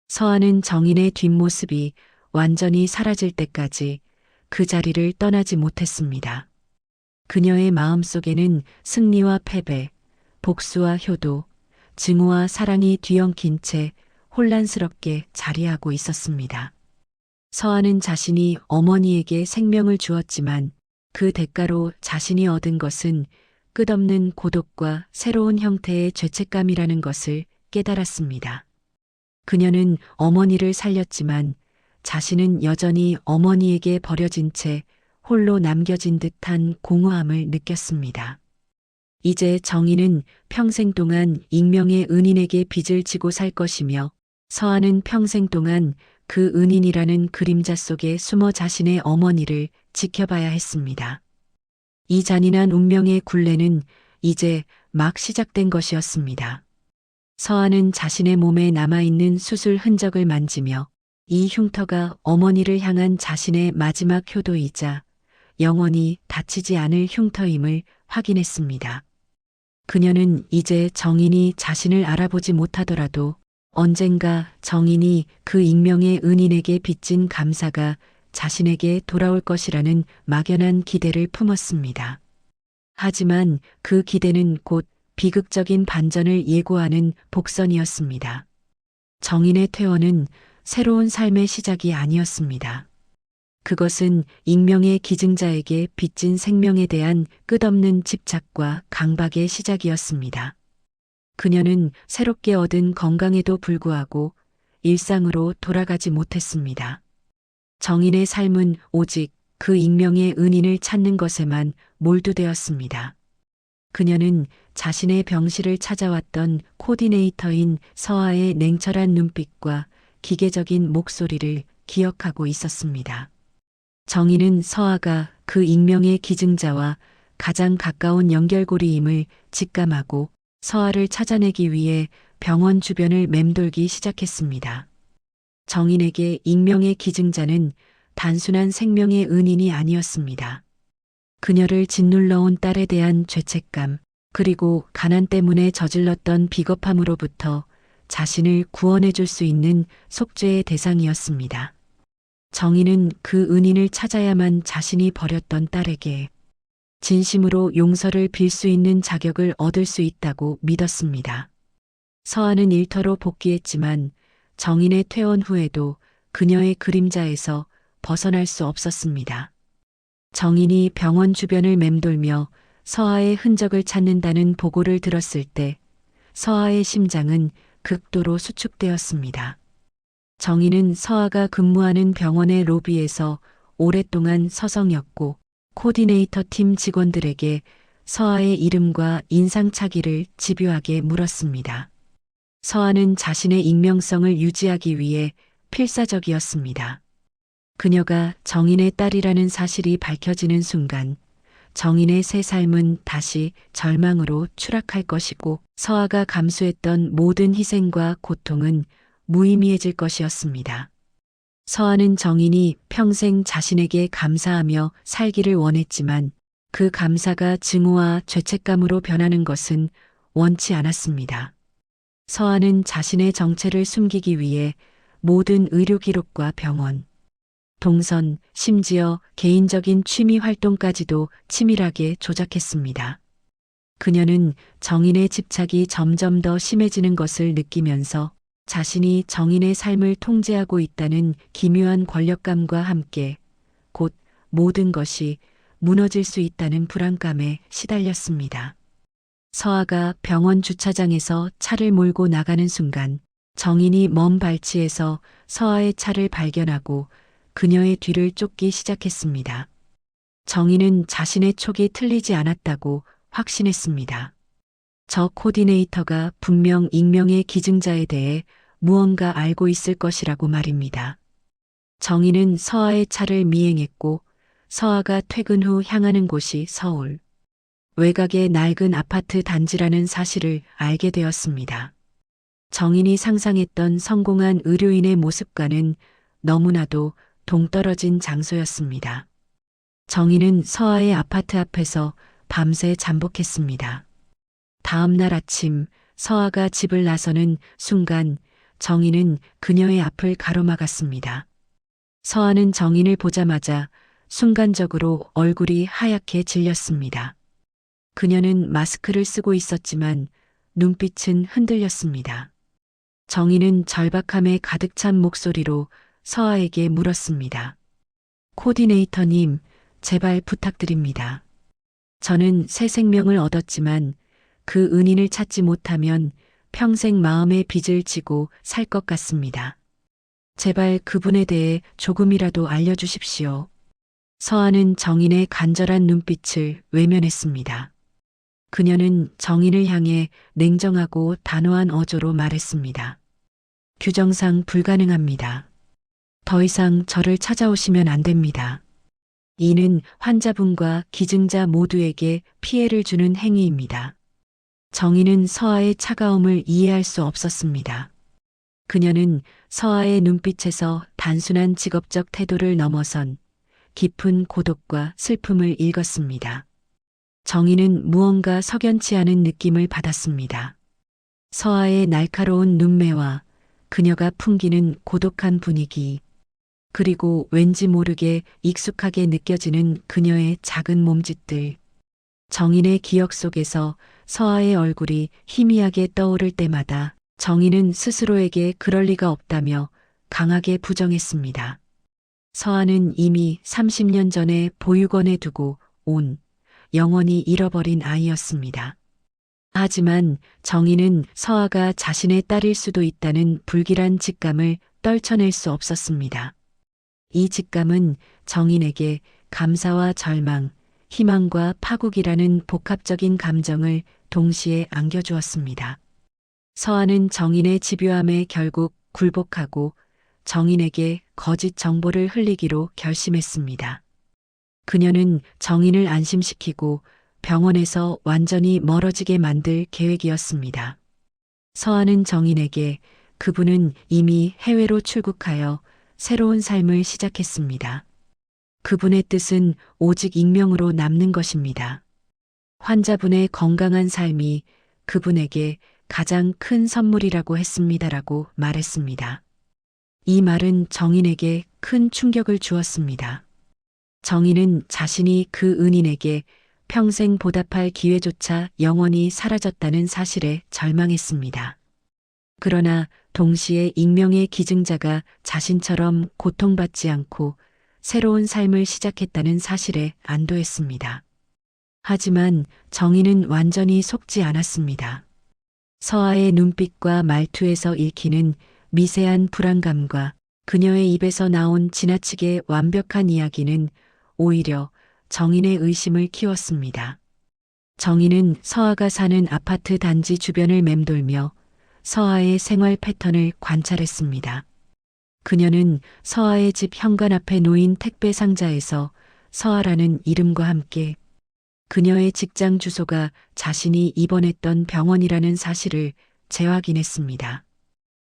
서아는 정인의 뒷모습이 완전히 사라질 때까지 그 자리를 떠나지 못했습니다. 그녀의 마음속에는 승리와 패배, 복수와 효도, 증오와 사랑이 뒤엉킨 채 혼란스럽게 자리하고 있었습니다. 서아는 자신이 어머니에게 생명을 주었지만 그 대가로 자신이 얻은 것은 끝없는 고독과 새로운 형태의 죄책감이라는 것을 깨달았습니다. 그녀는 어머니를 살렸지만 자신은 여전히 어머니에게 버려진 채 홀로 남겨진 듯한 공허함을 느꼈습니다. 이제 정인은 평생 동안 익명의 은인에게 빚을 지고 살 것이며 서아는 평생 동안 그 은인이라는 그림자 속에 숨어 자신의 어머니를 지켜봐야 했습니다. 이 잔인한 운명의 굴레는 이제 막 시작된 것이었습니다. 서아는 자신의 몸에 남아있는 수술 흔적을 만지며 이 흉터가 어머니를 향한 자신의 마지막 효도이자 영원히 다치지 않을 흉터임을 확인했습니다. 그녀는 이제 정인이 자신을 알아보지 못하더라도 언젠가 정인이 그 익명의 은인에게 빚진 감사가 자신에게 돌아올 것이라는 막연한 기대를 품었습니다. 하지만 그 기대는 곧 비극적인 반전을 예고하는 복선이었습니다. 정인의 퇴원은 새로운 삶의 시작이 아니었습니다. 그것은 익명의 기증자에게 빚진 생명에 대한 끝없는 집착과 강박의 시작이었습니다. 그녀는 새롭게 얻은 건강에도 불구하고 일상으로 돌아가지 못했습니다. 정인의 삶은 오직 그 익명의 은인을 찾는 것에만 몰두되었습니다. 그녀는 자신의 병실을 찾아왔던 코디네이터인 서아의 냉철한 눈빛과 기계적인 목소리를 기억하고 있었습니다. 정인은 서아가 그 익명의 기증자와 가장 가까운 연결고리임을 직감하고 서아를 찾아내기 위해 병원 주변을 맴돌기 시작했습니다. 정인에게 익명의 기증자는 단순한 생명의 은인이 아니었습니다. 그녀를 짓눌러온 딸에 대한 죄책감, 그리고 가난 때문에 저질렀던 비겁함으로부터 자신을 구원해 줄 수 있는 속죄의 대상이었습니다. 정인은 그 은인을 찾아야만 자신이 버렸던 딸에게 진심으로 용서를 빌 수 있는 자격을 얻을 수 있다고 믿었습니다. 서아는 일터로 복귀했지만 정인의 퇴원 후에도 그녀의 그림자에서 벗어날 수 없었습니다. 정인이 병원 주변을 맴돌며 서아의 흔적을 찾는다는 보고를 들었을 때 서아의 심장은 극도로 수축되었습니다. 정인은 서아가 근무하는 병원의 로비에서 오랫동안 서성였고 코디네이터 팀 직원들에게 서아의 이름과 인상착의를 집요하게 물었습니다. 서아는 자신의 익명성을 유지하기 위해 필사적이었습니다. 그녀가 정인의 딸이라는 사실이 밝혀지는 순간 정인의 새 삶은 다시 절망으로 추락할 것이고 서아가 감수했던 모든 희생과 고통은 무의미해질 것이었습니다. 서아는 정인이 평생 자신에게 감사하며 살기를 원했지만 그 감사가 증오와 죄책감으로 변하는 것은 원치 않았습니다. 서아는 자신의 정체를 숨기기 위해 모든 의료 기록과 병원, 동선, 심지어 개인적인 취미 활동까지도 치밀하게 조작했습니다. 그녀는 정인의 집착이 점점 더 심해지는 것을 느끼면서 자신이 정인의 삶을 통제하고 있다는 기묘한 권력감과 함께 곧 모든 것이 무너질 수 있다는 불안감에 시달렸습니다. 서아가 병원 주차장에서 차를 몰고 나가는 순간 정인이 먼 발치에서 서아의 차를 발견하고 그녀의 뒤를 쫓기 시작했습니다. 정인은 자신의 촉이 틀리지 않았다고 확신했습니다. 저 코디네이터가 분명 익명의 기증자에 대해 무언가 알고 있을 것이라고 말입니다. 정인은 서아의 차를 미행했고 서아가 퇴근 후 향하는 곳이 서울 외곽의 낡은 아파트 단지라는 사실을 알게 되었습니다. 정인이 상상했던 성공한 의료인의 모습과는 너무나도 동떨어진 장소였습니다. 정인은 서아의 아파트 앞에서 밤새 잠복했습니다. 다음 날 아침 서아가 집을 나서는 순간 정인은 그녀의 앞을 가로막았습니다. 서아는 정인을 보자마자 순간적으로 얼굴이 하얗게 질렸습니다. 그녀는 마스크를 쓰고 있었지만 눈빛은 흔들렸습니다. 정인은 절박함에 가득 찬 목소리로 서아에게 물었습니다. 코디네이터님, 제발 부탁드립니다. 저는 새 생명을 얻었지만 그 은인을 찾지 못하면 평생 마음의 빚을 지고 살 것 같습니다. 제발 그분에 대해 조금이라도 알려주십시오. 서아는 정인의 간절한 눈빛을 외면했습니다. 그녀는 정인을 향해 냉정하고 단호한 어조로 말했습니다. 규정상 불가능합니다. 더 이상 저를 찾아오시면 안 됩니다. 이는 환자분과 기증자 모두에게 피해를 주는 행위입니다. 정인은 서아의 차가움을 이해할 수 없었습니다. 그녀는 서아의 눈빛에서 단순한 직업적 태도를 넘어선 깊은 고독과 슬픔을 읽었습니다. 정인은 무언가 석연치 않은 느낌을 받았습니다. 서아의 날카로운 눈매와 그녀가 풍기는 고독한 분위기, 그리고 왠지 모르게 익숙하게 느껴지는 그녀의 작은 몸짓들. 정인의 기억 속에서 서아의 얼굴이 희미하게 떠오를 때마다 정인은 스스로에게 그럴 리가 없다며 강하게 부정했습니다. 서아는 이미 30년 전에 보육원에 두고 온 영원히 잃어버린 아이였습니다. 하지만 정희는 서아가 자신의 딸일 수도 있다는 불길한 직감을 떨쳐낼 수 없었습니다. 이 직감은 정인에게 감사와 절망, 희망과 파국이라는 복합적인 감정을 동시에 안겨주었습니다. 서아는 정인의 집요함에 결국 굴복하고 정인에게 거짓 정보를 흘리기로 결심했습니다. 그녀는 정인을 안심시키고 병원에서 완전히 멀어지게 만들 계획이었습니다. 서아는 정인에게 그분은 이미 해외로 출국하여 새로운 삶을 시작했습니다. 그분의 뜻은 오직 익명으로 남는 것입니다. 환자분의 건강한 삶이 그분에게 가장 큰 선물이라고 했습니다라고 말했습니다. 이 말은 정인에게 큰 충격을 주었습니다. 정인은 자신이 그 은인에게 평생 보답할 기회조차 영원히 사라졌다는 사실에 절망했습니다. 그러나 동시에 익명의 기증자가 자신처럼 고통받지 않고 새로운 삶을 시작했다는 사실에 안도했습니다. 하지만 정인은 완전히 속지 않았습니다. 서아의 눈빛과 말투에서 읽히는 미세한 불안감과 그녀의 입에서 나온 지나치게 완벽한 이야기는 오히려 정인의 의심을 키웠습니다. 정인은 서아가 사는 아파트 단지 주변을 맴돌며 서아의 생활 패턴을 관찰했습니다. 그녀는 서아의 집 현관 앞에 놓인 택배 상자에서 서아라는 이름과 함께 그녀의 직장 주소가 자신이 입원했던 병원이라는 사실을 재확인했습니다.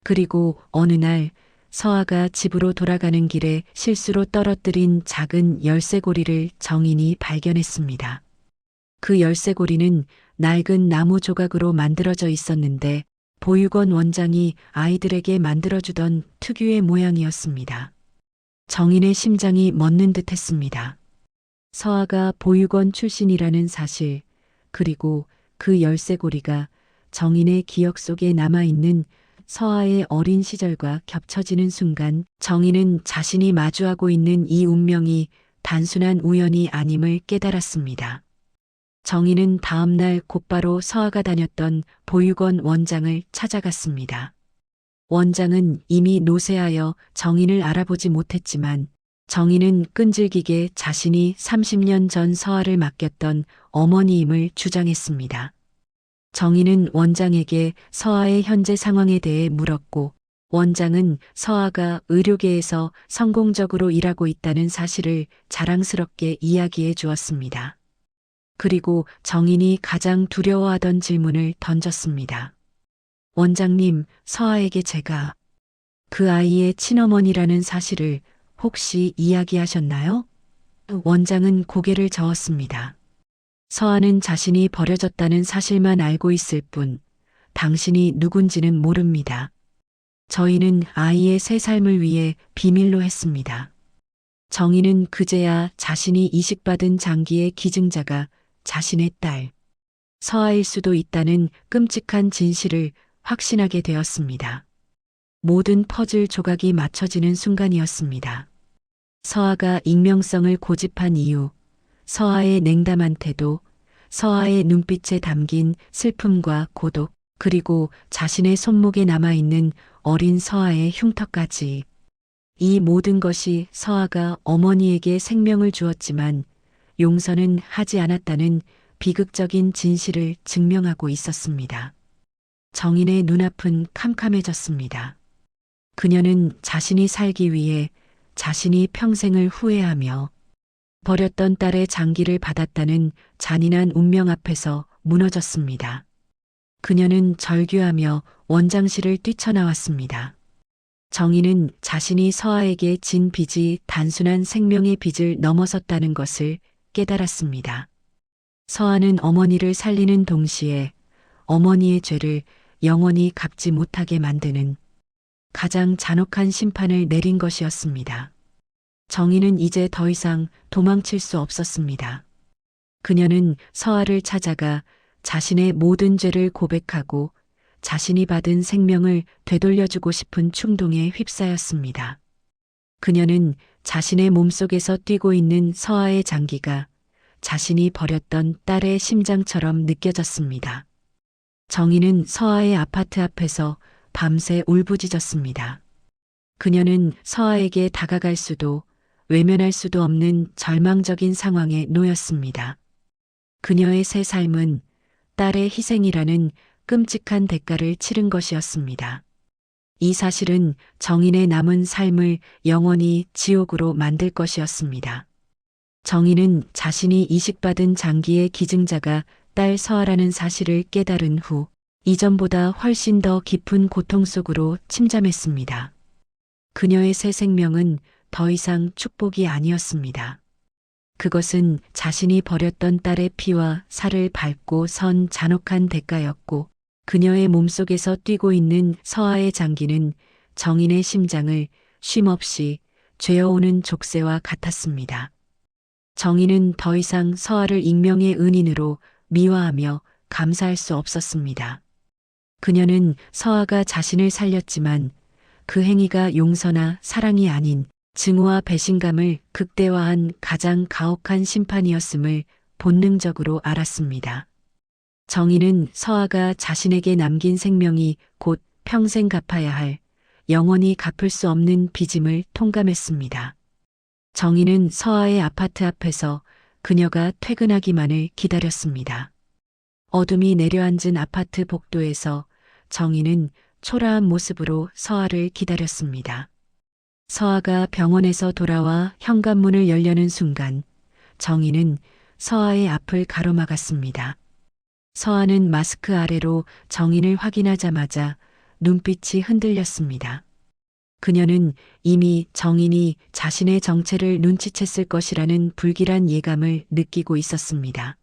그리고 어느 날 서아가 집으로 돌아가는 길에 실수로 떨어뜨린 작은 열쇠고리를 정인이 발견했습니다. 그 열쇠고리는 낡은 나무 조각으로 만들어져 있었는데 보육원 원장이 아이들에게 만들어주던 특유의 모양이었습니다. 정인의 심장이 멎는 듯 했습니다. 서아가 보육원 출신이라는 사실, 그리고 그 열쇠고리가 정인의 기억 속에 남아있는 서아의 어린 시절과 겹쳐지는 순간 정인은 자신이 마주하고 있는 이 운명이 단순한 우연이 아님을 깨달았습니다. 정인은 다음 날 곧바로 서아가 다녔던 보육원 원장을 찾아갔습니다. 원장은 이미 노쇠하여 정인을 알아보지 못했지만 정인은 끈질기게 자신이 30년 전 서아를 맡겼던 어머니임을 주장했습니다. 정인은 원장에게 서아의 현재 상황에 대해 물었고 원장은 서아가 의료계에서 성공적으로 일하고 있다는 사실을 자랑스럽게 이야기해 주었습니다. 그리고 정인이 가장 두려워하던 질문을 던졌습니다. 원장님, 서아에게 제가 그 아이의 친어머니라는 사실을 혹시 이야기하셨나요? 원장은 고개를 저었습니다. 서아는 자신이 버려졌다는 사실만 알고 있을 뿐 당신이 누군지는 모릅니다. 저희는 아이의 새 삶을 위해 비밀로 했습니다. 정인은 그제야 자신이 이식받은 장기의 기증자가 자신의 딸, 서아일 수도 있다는 끔찍한 진실을 확신하게 되었습니다. 모든 퍼즐 조각이 맞춰지는 순간이었습니다. 서아가 익명성을 고집한 이유, 서아의 냉담한 태도, 서아의 눈빛에 담긴 슬픔과 고독, 그리고 자신의 손목에 남아있는 어린 서아의 흉터까지. 이 모든 것이 서아가 어머니에게 생명을 주었지만 용서는 하지 않았다는 비극적인 진실을 증명하고 있었습니다. 정인의 눈앞은 캄캄해졌습니다. 그녀는 자신이 살기 위해 자신이 평생을 후회하며 버렸던 딸의 장기를 받았다는 잔인한 운명 앞에서 무너졌습니다. 그녀는 절규하며 원장실을 뛰쳐나왔습니다. 정인은 자신이 서아에게 진 빚이 단순한 생명의 빚을 넘어섰다는 것을 깨달았습니다. 서아는 어머니를 살리는 동시에 어머니의 죄를 영원히 갚지 못하게 만드는 가장 잔혹한 심판을 내린 것이었습니다. 정인은 이제 더 이상 도망칠 수 없었습니다. 그녀는 서아를 찾아가 자신의 모든 죄를 고백하고 자신이 받은 생명을 되돌려주고 싶은 충동에 휩싸였습니다. 그녀는 자신의 몸속에서 뛰고 있는 서아의 장기가 자신이 버렸던 딸의 심장처럼 느껴졌습니다. 정희는 서아의 아파트 앞에서 밤새 울부짖었습니다. 그녀는 서아에게 다가갈 수도 외면할 수도 없는 절망적인 상황에 놓였습니다. 그녀의 새 삶은 딸의 희생이라는 끔찍한 대가를 치른 것이었습니다. 이 사실은 정인의 남은 삶을 영원히 지옥으로 만들 것이었습니다. 정인은 자신이 이식받은 장기의 기증자가 딸 서아라는 사실을 깨달은 후 이전보다 훨씬 더 깊은 고통 속으로 침잠했습니다. 그녀의 새 생명은 더 이상 축복이 아니었습니다. 그것은 자신이 버렸던 딸의 피와 살을 밟고 선 잔혹한 대가였고 그녀의 몸속에서 뛰고 있는 서아의 장기는 정인의 심장을 쉼없이 죄어오는 족쇄와 같았습니다. 정인은 더 이상 서아를 익명의 은인으로 미화하며 감사할 수 없었습니다. 그녀는 서아가 자신을 살렸지만 그 행위가 용서나 사랑이 아닌 증오와 배신감을 극대화한 가장 가혹한 심판이었음을 본능적으로 알았습니다. 정인은 서아가 자신에게 남긴 생명이 곧 평생 갚아야 할 영원히 갚을 수 없는 빚임을 통감했습니다. 정인은 서아의 아파트 앞에서 그녀가 퇴근하기만을 기다렸습니다. 어둠이 내려앉은 아파트 복도에서 정인은 초라한 모습으로 서아를 기다렸습니다. 서아가 병원에서 돌아와 현관문을 열려는 순간 정인은 서아의 앞을 가로막았습니다. 서아는 마스크 아래로 정인을 확인하자마자 눈빛이 흔들렸습니다. 그녀는 이미 정인이 자신의 정체를 눈치챘을 것이라는 불길한 예감을 느끼고 있었습니다.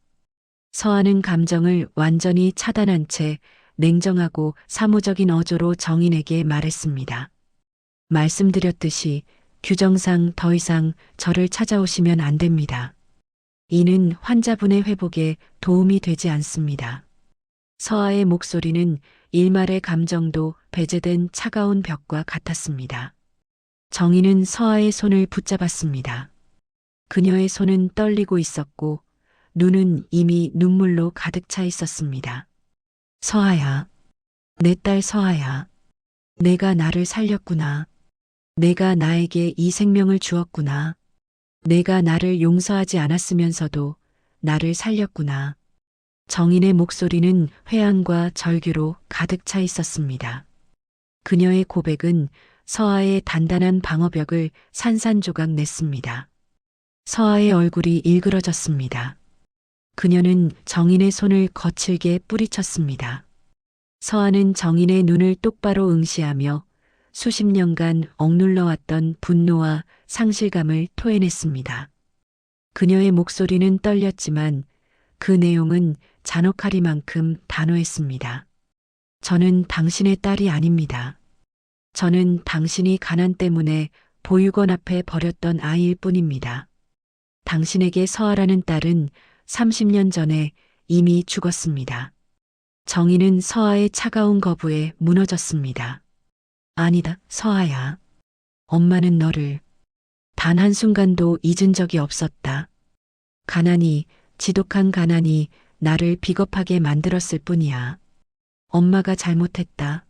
서아는 감정을 완전히 차단한 채 냉정하고 사무적인 어조로 정인에게 말했습니다. 말씀드렸듯이 규정상 더 이상 저를 찾아오시면 안 됩니다. 이는 환자분의 회복에 도움이 되지 않습니다. 서아의 목소리는 일말의 감정도 배제된 차가운 벽과 같았습니다. 정인은 서아의 손을 붙잡았습니다. 그녀의 손은 떨리고 있었고 눈은 이미 눈물로 가득 차 있었습니다. 서아야, 내 딸 서아야, 내가 나를 살렸구나. 내가 나에게 이 생명을 주었구나. 내가 나를 용서하지 않았으면서도 나를 살렸구나. 정인의 목소리는 회한과 절규로 가득 차 있었습니다. 그녀의 고백은 서아의 단단한 방어벽을 산산조각 냈습니다. 서아의 얼굴이 일그러졌습니다. 그녀는 정인의 손을 거칠게 뿌리쳤습니다. 서아는 정인의 눈을 똑바로 응시하며 수십 년간 억눌러왔던 분노와 상실감을 토해냈습니다. 그녀의 목소리는 떨렸지만 그 내용은 잔혹하리만큼 단호했습니다. 저는 당신의 딸이 아닙니다. 저는 당신이 가난 때문에 보육원 앞에 버렸던 아이일 뿐입니다. 당신에게 서아라는 딸은 30년 전에 이미 죽었습니다. 정인은 서아의 차가운 거부에 무너졌습니다. 아니다, 서아야. 엄마는 너를 단 한순간도 잊은 적이 없었다. 가난이, 지독한 가난이 나를 비겁하게 만들었을 뿐이야. 엄마가 잘못했다.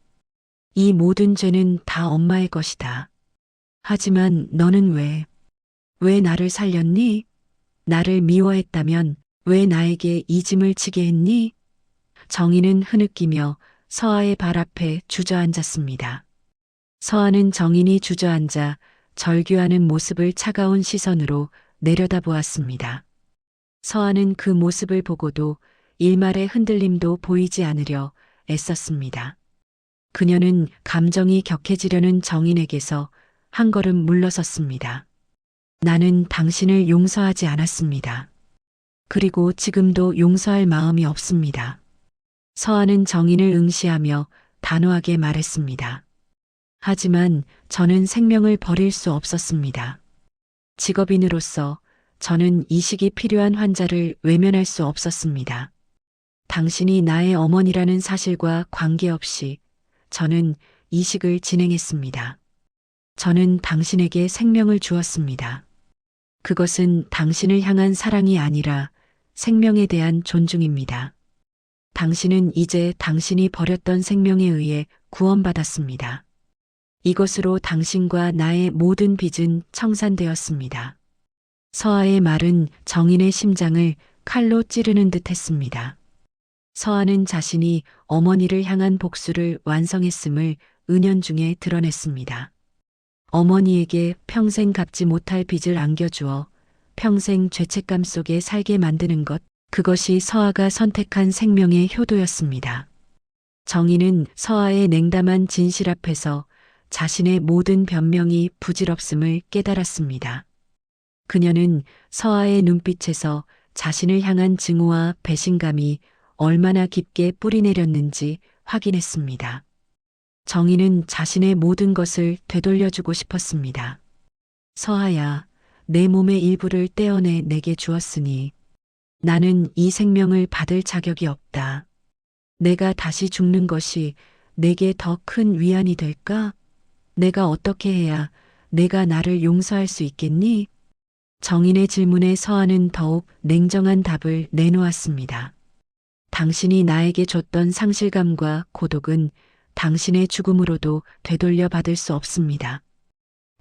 이 모든 죄는 다 엄마의 것이다. 하지만 너는 왜 나를 살렸니? 나를 미워했다면 왜 나에게 이 짐을 지게 했니? 정인은 흐느끼며 서아의 발 앞에 주저앉았습니다. 서아는 정인이 주저앉아 절규하는 모습을 차가운 시선으로 내려다보았습니다. 서아는 그 모습을 보고도 일말의 흔들림도 보이지 않으려 애썼습니다. 그녀는 감정이 격해지려는 정인에게서 한 걸음 물러섰습니다. 나는 당신을 용서하지 않았습니다. 그리고 지금도 용서할 마음이 없습니다. 서아는 정인을 응시하며 단호하게 말했습니다. 하지만 저는 생명을 버릴 수 없었습니다. 직업인으로서 저는 이식이 필요한 환자를 외면할 수 없었습니다. 당신이 나의 어머니라는 사실과 관계없이 저는 이식을 진행했습니다. 저는 당신에게 생명을 주었습니다. 그것은 당신을 향한 사랑이 아니라 생명에 대한 존중입니다. 당신은 이제 당신이 버렸던 생명에 의해 구원받았습니다. 이것으로 당신과 나의 모든 빚은 청산되었습니다. 서아의 말은 정인의 심장을 칼로 찌르는 듯 했습니다. 서아는 자신이 어머니를 향한 복수를 완성했음을 은연중에 드러냈습니다. 어머니에게 평생 갚지 못할 빚을 안겨주어 평생 죄책감 속에 살게 만드는 것, 그것이 서아가 선택한 생명의 효도였습니다. 정희는 서아의 냉담한 진실 앞에서 자신의 모든 변명이 부질없음을 깨달았습니다. 그녀는 서아의 눈빛에서 자신을 향한 증오와 배신감이 얼마나 깊게 뿌리내렸는지 확인했습니다. 정희는 자신의 모든 것을 되돌려주고 싶었습니다. 서아야, 내 몸의 일부를 떼어내 내게 주었으니 나는 이 생명을 받을 자격이 없다. 내가 다시 죽는 것이 내게 더 큰 위안이 될까? 내가 어떻게 해야 내가 나를 용서할 수 있겠니? 정인의 질문에 서아는 더욱 냉정한 답을 내놓았습니다. 당신이 나에게 줬던 상실감과 고독은 당신의 죽음으로도 되돌려 받을 수 없습니다.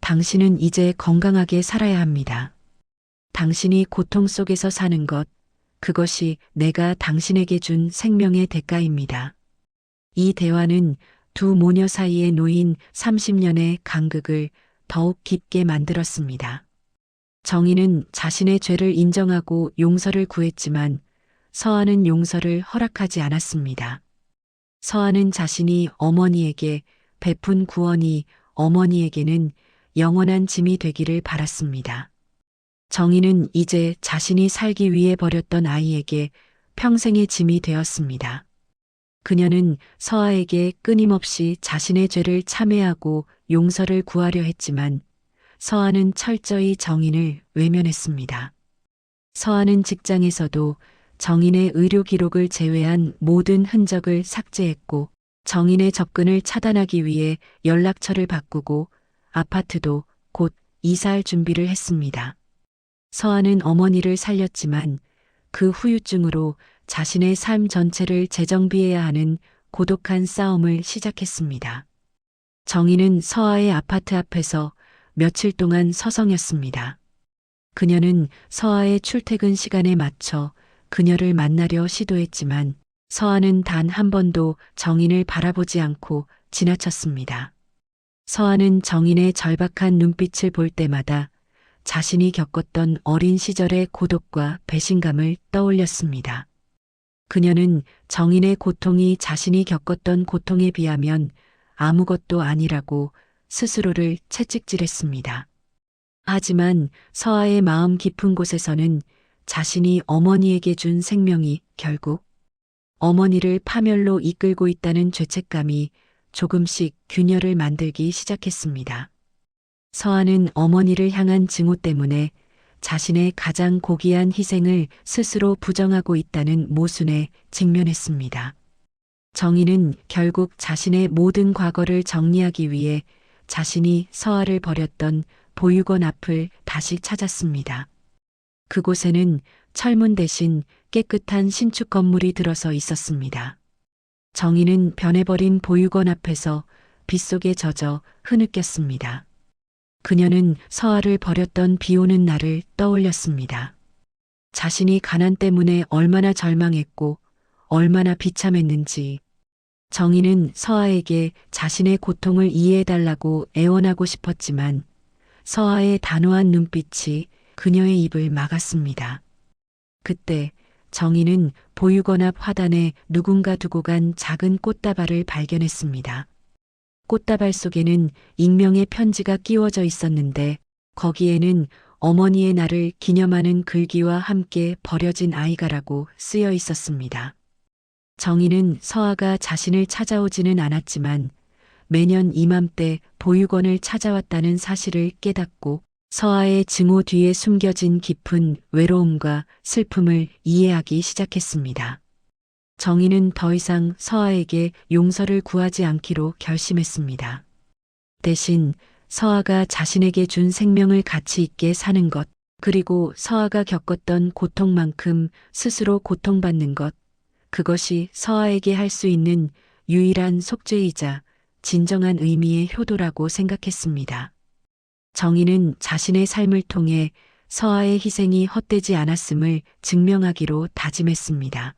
당신은 이제 건강하게 살아야 합니다. 당신이 고통 속에서 사는 것, 그것이 내가 당신에게 준 생명의 대가입니다. 이 대화는 두 모녀 사이에 놓인 30년의 간극을 더욱 깊게 만들었습니다. 정희는 자신의 죄를 인정하고 용서를 구했지만 서아는 용서를 허락하지 않았습니다. 서아는 자신이 어머니에게 베푼 구원이 어머니에게는 영원한 짐이 되기를 바랐습니다. 정희는 이제 자신이 살기 위해 버렸던 아이에게 평생의 짐이 되었습니다. 그녀는 서아에게 끊임없이 자신의 죄를 참회하고 용서를 구하려 했지만 서아는 철저히 정인을 외면했습니다. 서아는 직장에서도 정인의 의료 기록을 제외한 모든 흔적을 삭제했고 정인의 접근을 차단하기 위해 연락처를 바꾸고 아파트도 곧 이사할 준비를 했습니다. 서아는 어머니를 살렸지만 그 후유증으로 자신의 삶 전체를 재정비해야 하는 고독한 싸움을 시작했습니다. 정희는 서아의 아파트 앞에서 며칠 동안 서성였습니다. 그녀는 서아의 출퇴근 시간에 맞춰 그녀를 만나려 시도했지만 서아는 단 한 번도 정인을 바라보지 않고 지나쳤습니다. 서아는 정인의 절박한 눈빛을 볼 때마다 자신이 겪었던 어린 시절의 고독과 배신감을 떠올렸습니다. 그녀는 정인의 고통이 자신이 겪었던 고통에 비하면 아무것도 아니라고 스스로를 채찍질했습니다. 하지만 서아의 마음 깊은 곳에서는 자신이 어머니에게 준 생명이 결국 어머니를 파멸로 이끌고 있다는 죄책감이 조금씩 균열을 만들기 시작했습니다. 서아는 어머니를 향한 증오 때문에 자신의 가장 고귀한 희생을 스스로 부정하고 있다는 모순에 직면했습니다. 정희는 결국 자신의 모든 과거를 정리하기 위해 자신이 서아를 버렸던 보육원 앞을 다시 찾았습니다. 그곳에는 철문 대신 깨끗한 신축 건물이 들어서 있었습니다. 정희는 변해버린 보육원 앞에서 빗속에 젖어 흐느꼈습니다. 그녀는 서아를 버렸던 비오는 날을 떠올렸습니다. 자신이 가난 때문에 얼마나 절망했고 얼마나 비참했는지. 정희는 서아에게 자신의 고통을 이해해달라고 애원하고 싶었지만 서아의 단호한 눈빛이 그녀의 입을 막았습니다. 그때 정희는 보육원 앞 화단에 누군가 두고 간 작은 꽃다발을 발견했습니다. 꽃다발 속에는 익명의 편지가 끼워져 있었는데 거기에는 어머니의 날을 기념하는 글귀와 함께 버려진 아이가라고 쓰여 있었습니다. 정희는 서아가 자신을 찾아오지는 않았지만 매년 이맘때 보육원을 찾아왔다는 사실을 깨닫고 서아의 증오 뒤에 숨겨진 깊은 외로움과 슬픔을 이해하기 시작했습니다. 정희는 더 이상 서아에게 용서를 구하지 않기로 결심했습니다. 대신 서아가 자신에게 준 생명을 가치 있게 사는 것, 그리고 서아가 겪었던 고통만큼 스스로 고통받는 것, 그것이 서아에게 할 수 있는 유일한 속죄이자 진정한 의미의 효도라고 생각했습니다. 정희는 자신의 삶을 통해 서아의 희생이 헛되지 않았음을 증명하기로 다짐했습니다.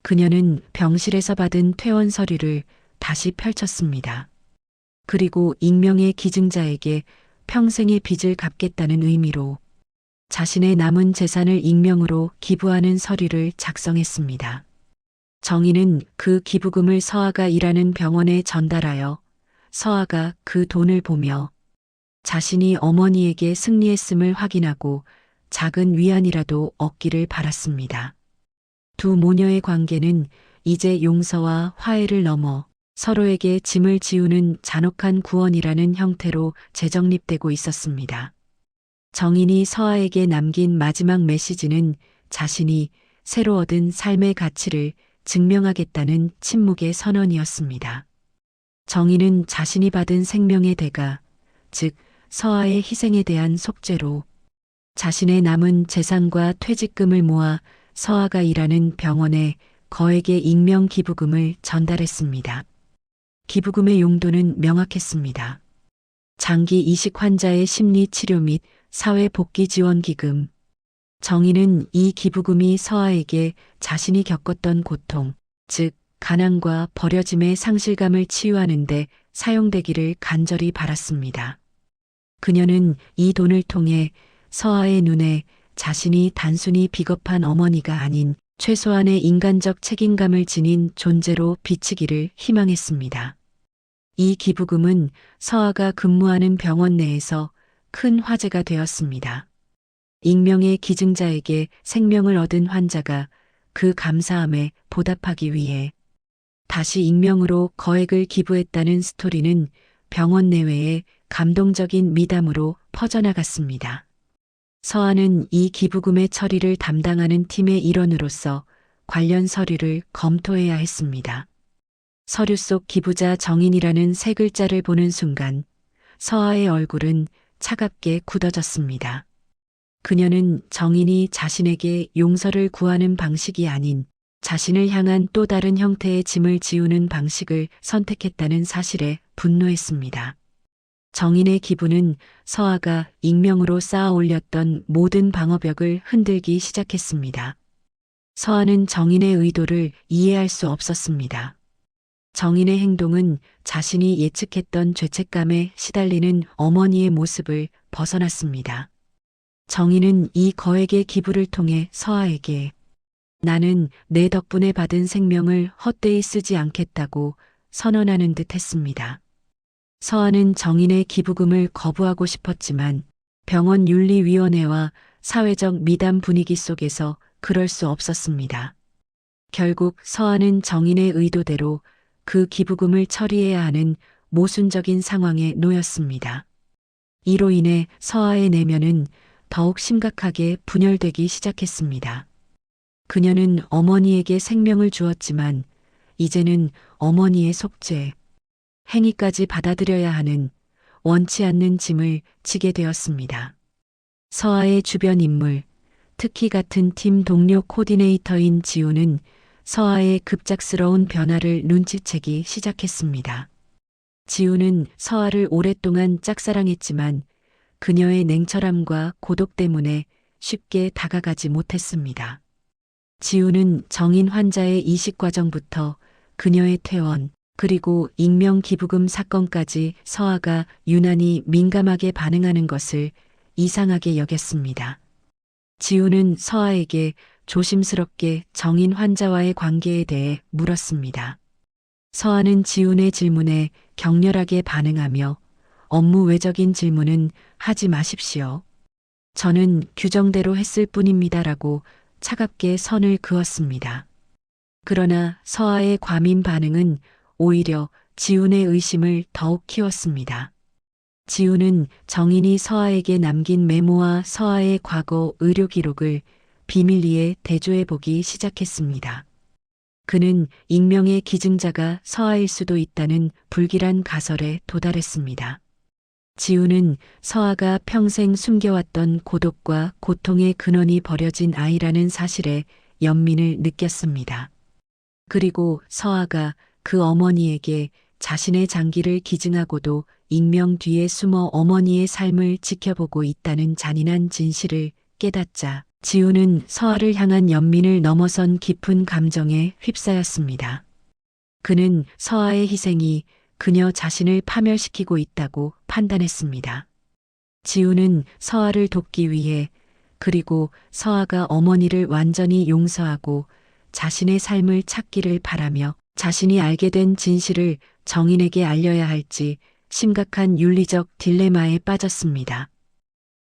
그녀는 병실에서 받은 퇴원 서류를 다시 펼쳤습니다. 그리고 익명의 기증자에게 평생의 빚을 갚겠다는 의미로 자신의 남은 재산을 익명으로 기부하는 서류를 작성했습니다. 정희는 그 기부금을 서아가 일하는 병원에 전달하여 서아가 그 돈을 보며 자신이 어머니에게 승리했음을 확인하고 작은 위안이라도 얻기를 바랐습니다. 두 모녀의 관계는 이제 용서와 화해를 넘어 서로에게 짐을 지우는 잔혹한 구원이라는 형태로 재정립되고 있었습니다. 정인이 서아에게 남긴 마지막 메시지는 자신이 새로 얻은 삶의 가치를 증명하겠다는 침묵의 선언이었습니다. 정인은 자신이 받은 생명의 대가, 즉 서아의 희생에 대한 속죄로 자신의 남은 재산과 퇴직금을 모아 서아가 일하는 병원에 거액의 익명 기부금을 전달했습니다. 기부금의 용도는 명확했습니다. 장기 이식 환자의 심리 치료 및 사회 복귀 지원 기금. 정희는 이 기부금이 서아에게 자신이 겪었던 고통, 즉 가난과 버려짐의 상실감을 치유하는 데 사용되기를 간절히 바랐습니다. 그녀는 이 돈을 통해 서아의 눈에 자신이 단순히 비겁한 어머니가 아닌 최소한의 인간적 책임감을 지닌 존재로 비치기를 희망했습니다. 이 기부금은 서아가 근무하는 병원 내에서 큰 화제가 되었습니다. 익명의 기증자에게 생명을 얻은 환자가 그 감사함에 보답하기 위해 다시 익명으로 거액을 기부했다는 스토리는 병원 내외에 감동적인 미담으로 퍼져나갔습니다. 서아는 이 기부금의 처리를 담당하는 팀의 일원으로서 관련 서류를 검토해야 했습니다. 서류 속 기부자 정인이라는 세 글자를 보는 순간 서아의 얼굴은 차갑게 굳어졌습니다. 그녀는 정인이 자신에게 용서를 구하는 방식이 아닌 자신을 향한 또 다른 형태의 짐을 지우는 방식을 선택했다는 사실에 분노했습니다. 정인의 기부는 서아가 익명으로 쌓아 올렸던 모든 방어벽을 흔들기 시작했습니다. 서아는 정인의 의도를 이해할 수 없었습니다. 정인의 행동은 자신이 예측했던 죄책감에 시달리는 어머니의 모습을 벗어났습니다. 정인은 이 거액의 기부를 통해 서아에게 나는 내 덕분에 받은 생명을 헛되이 쓰지 않겠다고 선언하는 듯 했습니다. 서아는 정인의 기부금을 거부하고 싶었지만 병원 윤리위원회와 사회적 미담 분위기 속에서 그럴 수 없었습니다. 결국 서아는 정인의 의도대로 그 기부금을 처리해야 하는 모순적인 상황에 놓였습니다. 이로 인해 서아의 내면은 더욱 심각하게 분열되기 시작했습니다. 그녀는 어머니에게 생명을 주었지만 이제는 어머니의 속죄, 행위까지 받아들여야 하는 원치 않는 짐을 지게 되었습니다. 서아의 주변 인물, 특히 같은 팀 동료 코디네이터인 지우는 서아의 급작스러운 변화를 눈치채기 시작했습니다. 지우는 서아를 오랫동안 짝사랑했지만 그녀의 냉철함과 고독 때문에 쉽게 다가가지 못했습니다. 지우는 정인 환자의 이식 과정부터 그녀의 퇴원, 그리고 익명 기부금 사건까지 서아가 유난히 민감하게 반응하는 것을 이상하게 여겼습니다. 지우는 서아에게 조심스럽게 정인 환자와의 관계에 대해 물었습니다. 서아는 지우의 질문에 격렬하게 반응하며 업무 외적인 질문은 하지 마십시오. 저는 규정대로 했을 뿐입니다라고 차갑게 선을 그었습니다. 그러나 서아의 과민 반응은 오히려 지훈의 의심을 더욱 키웠습니다. 지훈은 정인이 서아에게 남긴 메모와 서아의 과거 의료 기록을 비밀리에 대조해 보기 시작했습니다. 그는 익명의 기증자가 서아일 수도 있다는 불길한 가설에 도달했습니다. 지우는 서아가 평생 숨겨왔던 고독과 고통의 근원이 버려진 아이라는 사실에 연민을 느꼈습니다. 그리고 서아가 그 어머니에게 자신의 장기를 기증하고도 익명 뒤에 숨어 어머니의 삶을 지켜보고 있다는 잔인한 진실을 깨닫자 지우는 서아를 향한 연민을 넘어선 깊은 감정에 휩싸였습니다. 그는 서아의 희생이 그녀 자신을 파멸시키고 있다고 판단했습니다. 지우는 서아를 돕기 위해 그리고 서아가 어머니를 완전히 용서하고 자신의 삶을 찾기를 바라며 자신이 알게 된 진실을 정인에게 알려야 할지 심각한 윤리적 딜레마에 빠졌습니다.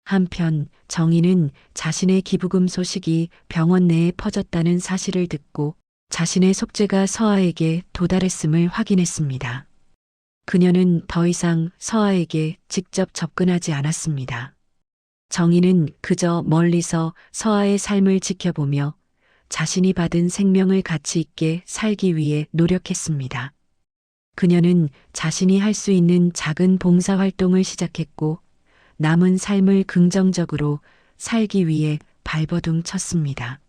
한편 정인은 자신의 기부금 소식이 병원 내에 퍼졌다는 사실을 듣고 자신의 속죄가 서아에게 도달했음을 확인했습니다. 그녀는 더 이상 서아에게 직접 접근하지 않았습니다. 정인은 그저 멀리서 서아의 삶을 지켜보며 자신이 받은 생명을 가치 있게 살기 위해 노력했습니다. 그녀는 자신이 할 수 있는 작은 봉사활동을 시작했고 남은 삶을 긍정적으로 살기 위해 발버둥 쳤습니다.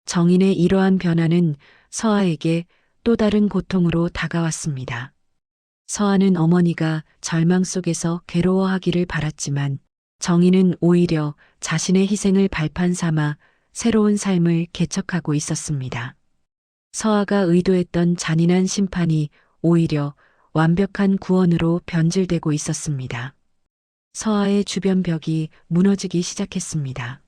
정인의 이러한 변화는 서아에게 또 다른 고통으로 다가왔습니다. 서아는 어머니가 절망 속에서 괴로워하기를 바랐지만 정인은 오히려 자신의 희생을 발판 삼아 새로운 삶을 개척하고 있었습니다. 서아가 의도했던 잔인한 심판이 오히려 완벽한 구원으로 변질되고 있었습니다. 서아의 주변 벽이 무너지기 시작했습니다.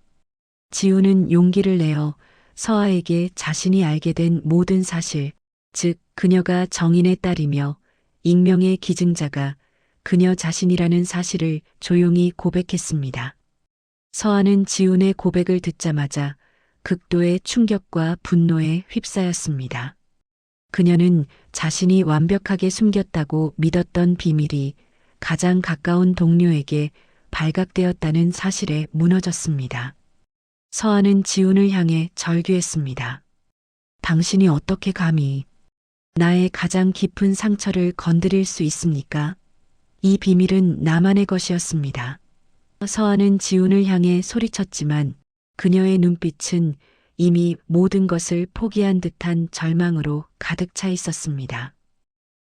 지우는 용기를 내어 서아에게 자신이 알게 된 모든 사실, 즉 그녀가 정인의 딸이며 익명의 기증자가 그녀 자신이라는 사실을 조용히 고백했습니다. 서아는 지훈의 고백을 듣자마자 극도의 충격과 분노에 휩싸였습니다. 그녀는 자신이 완벽하게 숨겼다고 믿었던 비밀이 가장 가까운 동료에게 발각되었다는 사실에 무너졌습니다. 서아는 지훈을 향해 절규했습니다. 당신이 어떻게 감히 나의 가장 깊은 상처를 건드릴 수 있습니까? 이 비밀은 나만의 것이었습니다. 서아는 지훈을 향해 소리쳤지만 그녀의 눈빛은 이미 모든 것을 포기한 듯한 절망으로 가득 차 있었습니다.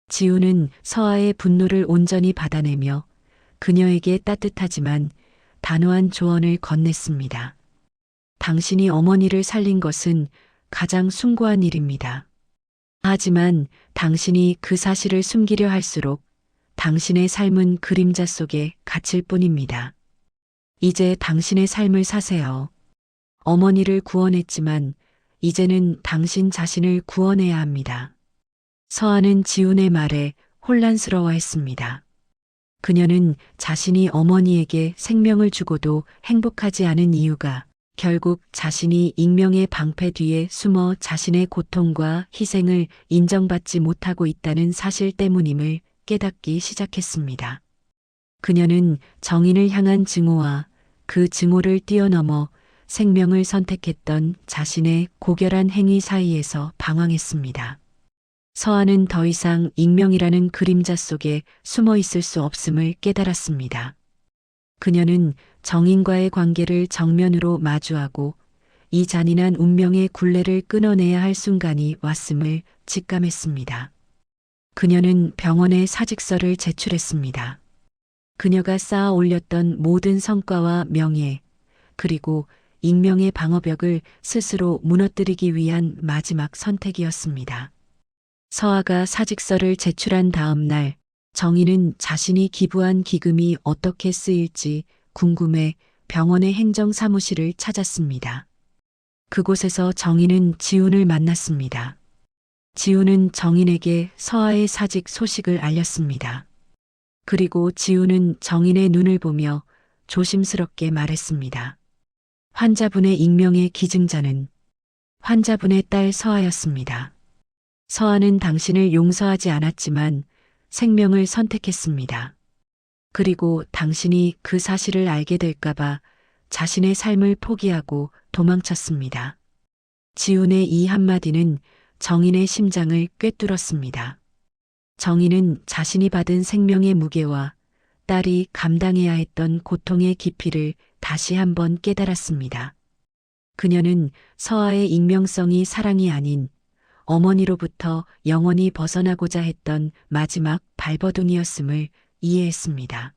지훈은 서아의 분노를 온전히 받아내며 그녀에게 따뜻하지만 단호한 조언을 건넸습니다. 당신이 어머니를 살린 것은 가장 숭고한 일입니다. 하지만 당신이 그 사실을 숨기려 할수록 당신의 삶은 그림자 속에 갇힐 뿐입니다. 이제 당신의 삶을 사세요. 어머니를 구원했지만 이제는 당신 자신을 구원해야 합니다. 서아는 지훈의 말에 혼란스러워했습니다. 그녀는 자신이 어머니에게 생명을 주고도 행복하지 않은 이유가 결국 자신이 익명의 방패 뒤에 숨어 자신의 고통과 희생을 인정받지 못하고 있다는 사실 때문임을 깨닫기 시작했습니다. 그녀는 정인을 향한 증오와 그 증오를 뛰어넘어 생명을 선택했던 자신의 고결한 행위 사이에서 방황했습니다. 서아는 더 이상 익명이라는 그림자 속에 숨어 있을 수 없음을 깨달았습니다. 그녀는 정인과의 관계를 정면으로 마주하고 이 잔인한 운명의 굴레를 끊어내야 할 순간이 왔음을 직감했습니다. 그녀는 병원에 사직서를 제출했습니다. 그녀가 쌓아 올렸던 모든 성과와 명예, 그리고 익명의 방어벽을 스스로 무너뜨리기 위한 마지막 선택이었습니다. 서아가 사직서를 제출한 다음 날, 정인은 자신이 기부한 기금이 어떻게 쓰일지 궁금해 병원의 행정사무실을 찾았습니다. 그곳에서 정인은 지훈을 만났습니다. 지훈은 정인에게 서아의 사직 소식을 알렸습니다. 그리고 지훈은 정인의 눈을 보며 조심스럽게 말했습니다. 환자분의 익명의 기증자는 환자분의 딸 서아였습니다. 서아는 당신을 용서하지 않았지만 생명을 선택했습니다. 그리고 당신이 그 사실을 알게 될까봐 자신의 삶을 포기하고 도망쳤습니다. 지훈의 이 한마디는 정인의 심장을 꿰뚫었습니다. 정인은 자신이 받은 생명의 무게와 딸이 감당해야 했던 고통의 깊이를 다시 한번 깨달았습니다. 그녀는 서아의 익명성이 사랑이 아닌 어머니로부터 영원히 벗어나고자 했던 마지막 발버둥이었음을 이해했습니다.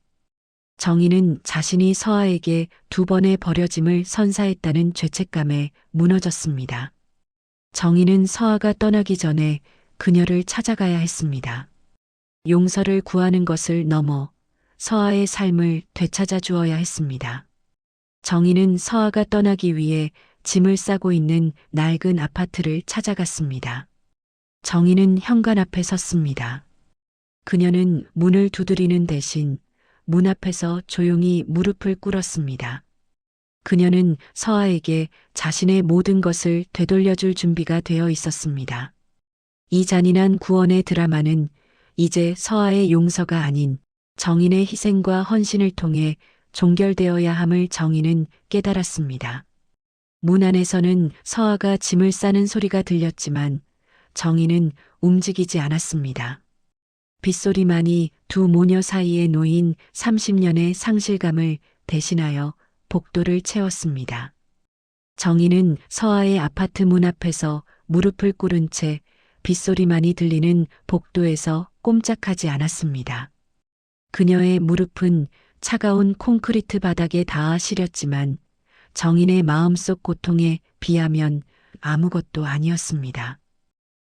정희는 자신이 서아에게 2번의 버려짐을 선사했다는 죄책감에 무너졌습니다. 정희는 서아가 떠나기 전에 그녀를 찾아가야 했습니다. 용서를 구하는 것을 넘어 서아의 삶을 되찾아 주어야 했습니다. 정희는 서아가 떠나기 위해 짐을 싸고 있는 낡은 아파트를 찾아갔습니다. 정희는 현관 앞에 섰습니다. 그녀는 문을 두드리는 대신 문 앞에서 조용히 무릎을 꿇었습니다. 그녀는 서아에게 자신의 모든 것을 되돌려줄 준비가 되어 있었습니다. 이 잔인한 구원의 드라마는 이제 서아의 용서가 아닌 정인의 희생과 헌신을 통해 종결되어야 함을 정인은 깨달았습니다. 문 안에서는 서아가 짐을 싸는 소리가 들렸지만 정인은 움직이지 않았습니다. 빗소리만이 두 모녀 사이에 놓인 30년의 상실감을 대신하여 복도를 채웠습니다. 정희는 서아의 아파트 문 앞에서 무릎을 꿇은 채 빗소리만이 들리는 복도에서 꼼짝하지 않았습니다. 그녀의 무릎은 차가운 콘크리트 바닥에 닿아 시렸지만 정인의 마음속 고통에 비하면 아무것도 아니었습니다.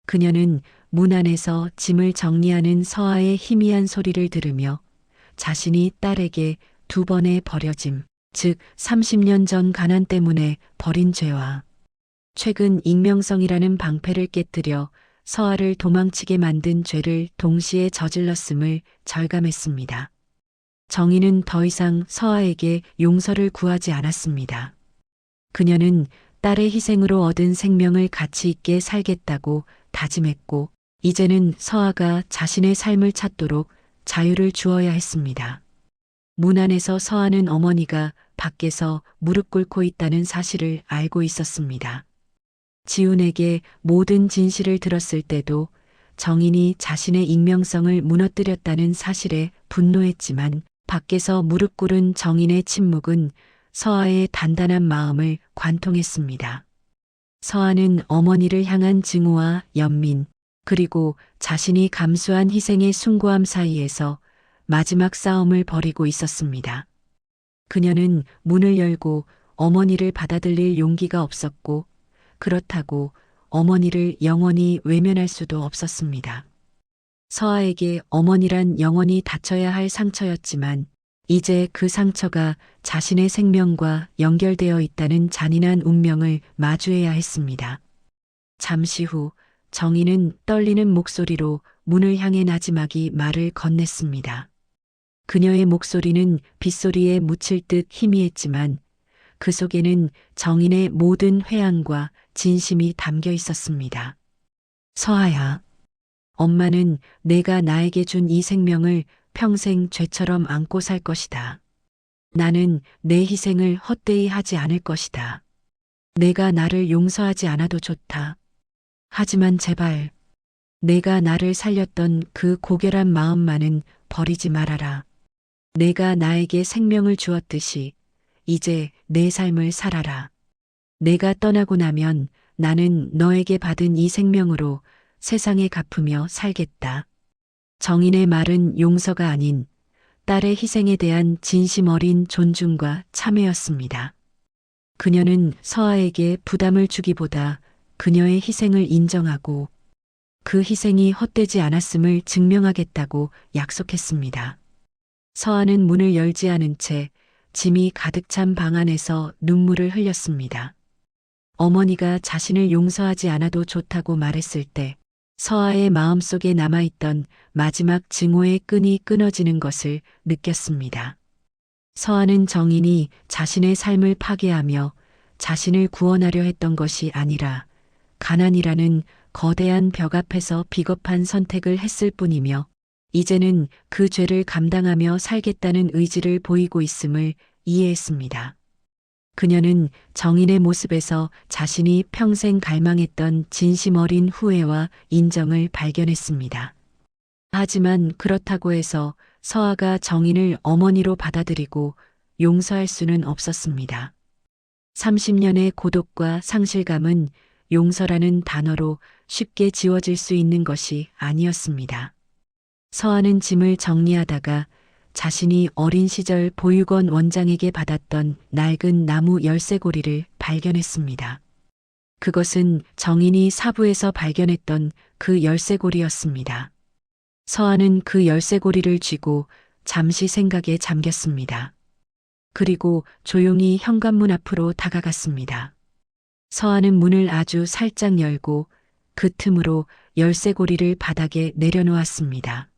그녀는 문 안에서 짐을 정리하는 서아의 희미한 소리를 들으며 자신이 딸에게 2번의 버려짐, 즉 30년 전 가난 때문에 버린 죄와 최근 익명성이라는 방패를 깨뜨려 서아를 도망치게 만든 죄를 동시에 저질렀음을 절감했습니다. 정희는 더 이상 서아에게 용서를 구하지 않았습니다. 그녀는 딸의 희생으로 얻은 생명을 가치 있게 살겠다고 다짐했고 이제는 서아가 자신의 삶을 찾도록 자유를 주어야 했습니다. 문 안에서 서아는 어머니가 밖에서 무릎 꿇고 있다는 사실을 알고 있었습니다. 지훈에게 모든 진실을 들었을 때도 정인이 자신의 익명성을 무너뜨렸다는 사실에 분노했지만 밖에서 무릎 꿇은 정인의 침묵은 서아의 단단한 마음을 관통했습니다. 서아는 어머니를 향한 증오와 연민, 그리고 자신이 감수한 희생의 숭고함 사이에서 마지막 싸움을 벌이고 있었습니다. 그녀는 문을 열고 어머니를 받아들일 용기가 없었고 그렇다고 어머니를 영원히 외면할 수도 없었습니다. 서아에게 어머니란 영원히 닫혀야 할 상처였지만 이제 그 상처가 자신의 생명과 연결되어 있다는 잔인한 운명을 마주해야 했습니다. 잠시 후 정희는 떨리는 목소리로 문을 향해 나지막이 말을 건넸습니다. 그녀의 목소리는 빗소리에 묻힐 듯 희미했지만 그 속에는 정인의 모든 회한과 진심이 담겨 있었습니다. 서아야, 엄마는 내가 나에게 준 이 생명을 평생 죄처럼 안고 살 것이다. 나는 내 희생을 헛되이 하지 않을 것이다. 내가 나를 용서하지 않아도 좋다. 하지만 제발 내가 나를 살렸던 그 고결한 마음만은 버리지 말아라. 내가 나에게 생명을 주었듯이 이제 내 삶을 살아라. 내가 떠나고 나면 나는 너에게 받은 이 생명으로 세상에 갚으며 살겠다. 정인의 말은 용서가 아닌 딸의 희생에 대한 진심 어린 존중과 참회였습니다. 그녀는 서아에게 부담을 주기보다 그녀의 희생을 인정하고 그 희생이 헛되지 않았음을 증명하겠다고 약속했습니다. 서아는 문을 열지 않은 채 짐이 가득 찬 방 안에서 눈물을 흘렸습니다. 어머니가 자신을 용서하지 않아도 좋다고 말했을 때 서아의 마음속에 남아있던 마지막 증오의 끈이 끊어지는 것을 느꼈습니다. 서아는 정인이 자신의 삶을 파괴하며 자신을 구원하려 했던 것이 아니라 가난이라는 거대한 벽 앞에서 비겁한 선택을 했을 뿐이며 이제는 그 죄를 감당하며 살겠다는 의지를 보이고 있음을 이해했습니다. 그녀는 정인의 모습에서 자신이 평생 갈망했던 진심 어린 후회와 인정을 발견했습니다. 하지만 그렇다고 해서 서아가 정인을 어머니로 받아들이고 용서할 수는 없었습니다. 30년의 고독과 상실감은 용서라는 단어로 쉽게 지워질 수 있는 것이 아니었습니다. 서아는 짐을 정리하다가 자신이 어린 시절 보육원 원장에게 받았던 낡은 나무 열쇠고리를 발견했습니다. 그것은 정인이 사부에서 발견했던 그 열쇠고리였습니다. 서아는 그 열쇠고리를 쥐고 잠시 생각에 잠겼습니다. 그리고 조용히 현관문 앞으로 다가갔습니다. 서아는 문을 아주 살짝 열고 그 틈으로 열쇠고리를 바닥에 내려놓았습니다.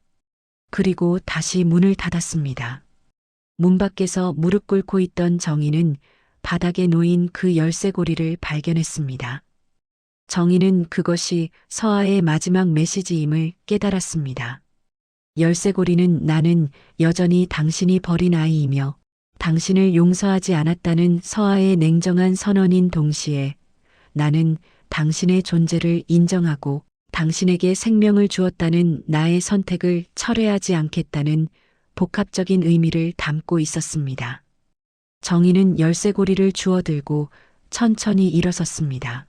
그리고 다시 문을 닫았습니다. 문 밖에서 무릎 꿇고 있던 정인은 바닥에 놓인 그 열쇠고리를 발견했습니다. 정인은 그것이 서아의 마지막 메시지임을 깨달았습니다. 열쇠고리는 나는 여전히 당신이 버린 아이이며 당신을 용서하지 않았다는 서아의 냉정한 선언인 동시에 나는 당신의 존재를 인정하고 당신에게 생명을 주었다는 나의 선택을 철회하지 않겠다는 복합적인 의미를 담고 있었습니다. 정인은 열쇠고리를 주워들고 천천히 일어섰습니다.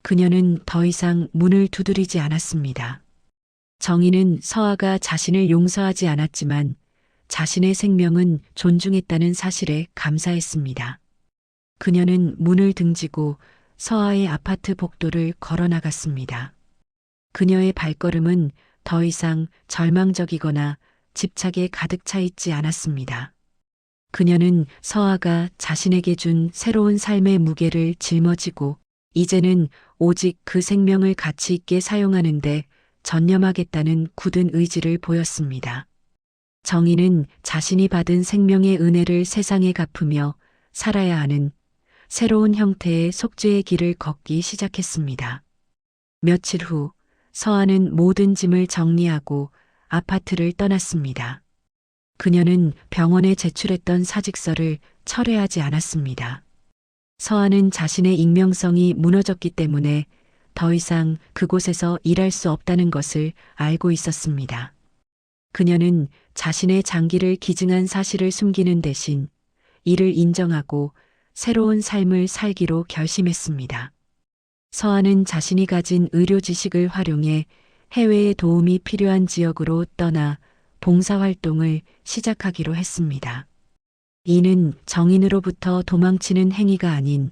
그녀는 더 이상 문을 두드리지 않았습니다. 정인은 서아가 자신을 용서하지 않았지만 자신의 생명은 존중했다는 사실에 감사했습니다. 그녀는 문을 등지고 서아의 아파트 복도를 걸어 나갔습니다. 그녀의 발걸음은 더 이상 절망적이거나 집착에 가득 차 있지 않았습니다. 그녀는 서아가 자신에게 준 새로운 삶의 무게를 짊어지고 이제는 오직 그 생명을 가치 있게 사용하는데 전념하겠다는 굳은 의지를 보였습니다. 정인은 자신이 받은 생명의 은혜를 세상에 갚으며 살아야 하는 새로운 형태의 속죄의 길을 걷기 시작했습니다. 며칠 후 서아는 모든 짐을 정리하고 아파트를 떠났습니다. 그녀는 병원에 제출했던 사직서를 철회하지 않았습니다. 서아는 자신의 익명성이 무너졌기 때문에 더 이상 그곳에서 일할 수 없다는 것을 알고 있었습니다. 그녀는 자신의 장기를 기증한 사실을 숨기는 대신 이를 인정하고 새로운 삶을 살기로 결심했습니다. 서아는 자신이 가진 의료 지식을 활용해 해외에 도움이 필요한 지역으로 떠나 봉사활동을 시작하기로 했습니다. 이는 정인으로부터 도망치는 행위가 아닌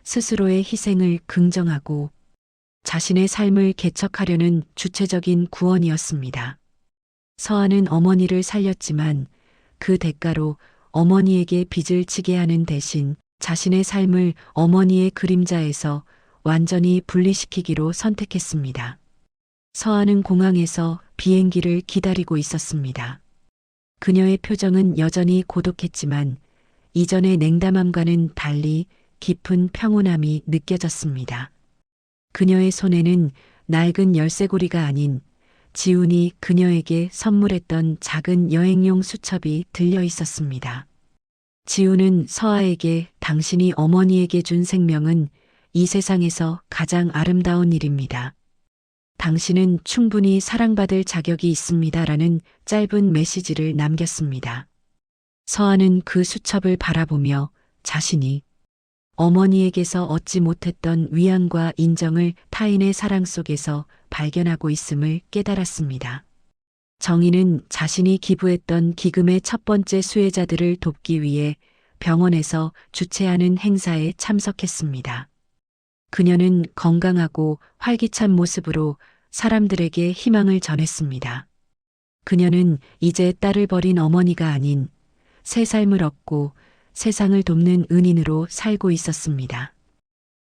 스스로의 희생을 긍정하고 자신의 삶을 개척하려는 주체적인 구원이었습니다. 서아는 어머니를 살렸지만 그 대가로 어머니에게 빚을 지게 하는 대신 자신의 삶을 어머니의 그림자에서 완전히 분리시키기로 선택했습니다. 서아는 공항에서 비행기를 기다리고 있었습니다. 그녀의 표정은 여전히 고독했지만 이전의 냉담함과는 달리 깊은 평온함이 느껴졌습니다. 그녀의 손에는 낡은 열쇠고리가 아닌 지훈이 그녀에게 선물했던 작은 여행용 수첩이 들려 있었습니다. 지훈은 서아에게 당신이 어머니에게 준 생명은 이 세상에서 가장 아름다운 일입니다. 당신은 충분히 사랑받을 자격이 있습니다라는 짧은 메시지를 남겼습니다. 서아는 그 수첩을 바라보며 자신이 어머니에게서 얻지 못했던 위안과 인정을 타인의 사랑 속에서 발견하고 있음을 깨달았습니다. 정인은 자신이 기부했던 기금의 첫 번째 수혜자들을 돕기 위해 병원에서 주최하는 행사에 참석했습니다. 그녀는 건강하고 활기찬 모습으로 사람들에게 희망을 전했습니다. 그녀는 이제 딸을 버린 어머니가 아닌 새 삶을 얻고 세상을 돕는 은인으로 살고 있었습니다.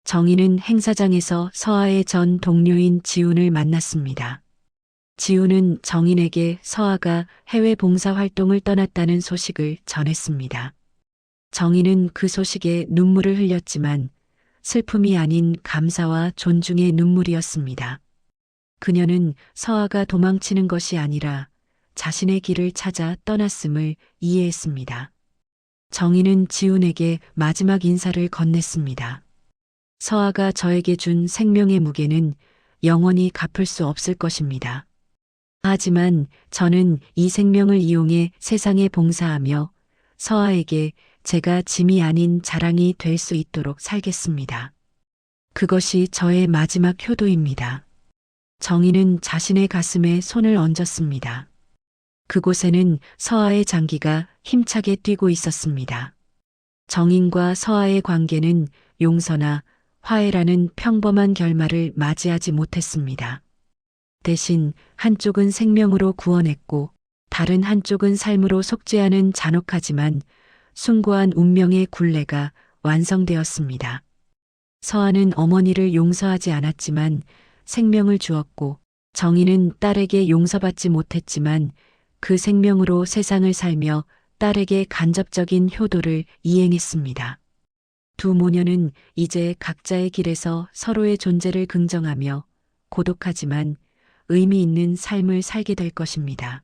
정인은 행사장에서 서아의 전 동료인 지훈을 만났습니다. 지훈은 정인에게 서아가 해외 봉사 활동을 떠났다는 소식을 전했습니다. 정인은 그 소식에 눈물을 흘렸지만 슬픔이 아닌 감사와 존중의 눈물이었습니다. 그녀는 서아가 도망치는 것이 아니라 자신의 길을 찾아 떠났음을 이해했습니다. 정인은 지훈에게 마지막 인사를 건넸습니다. 서아가 저에게 준 생명의 무게는 영원히 갚을 수 없을 것입니다. 하지만 저는 이 생명을 이용해 세상에 봉사하며 서아에게 제가 짐이 아닌 자랑이 될 수 있도록 살겠습니다. 그것이 저의 마지막 효도입니다. 정희는 자신의 가슴에 손을 얹었습니다. 그곳에는 서아의 장기가 힘차게 뛰고 있었습니다. 정인과 서아의 관계는 용서나 화해라는 평범한 결말을 맞이하지 못했습니다. 대신 한쪽은 생명으로 구원했고 다른 한쪽은 삶으로 속죄하는 잔혹하지만 숭고한 운명의 굴레가 완성되었습니다. 서아는 어머니를 용서하지 않았지만 생명을 주었고 정희는 딸에게 용서받지 못했지만 그 생명으로 세상을 살며 딸에게 간접적인 효도를 이행했습니다. 두 모녀는 이제 각자의 길에서 서로의 존재를 긍정하며 고독하지만 의미 있는 삶을 살게 될 것입니다.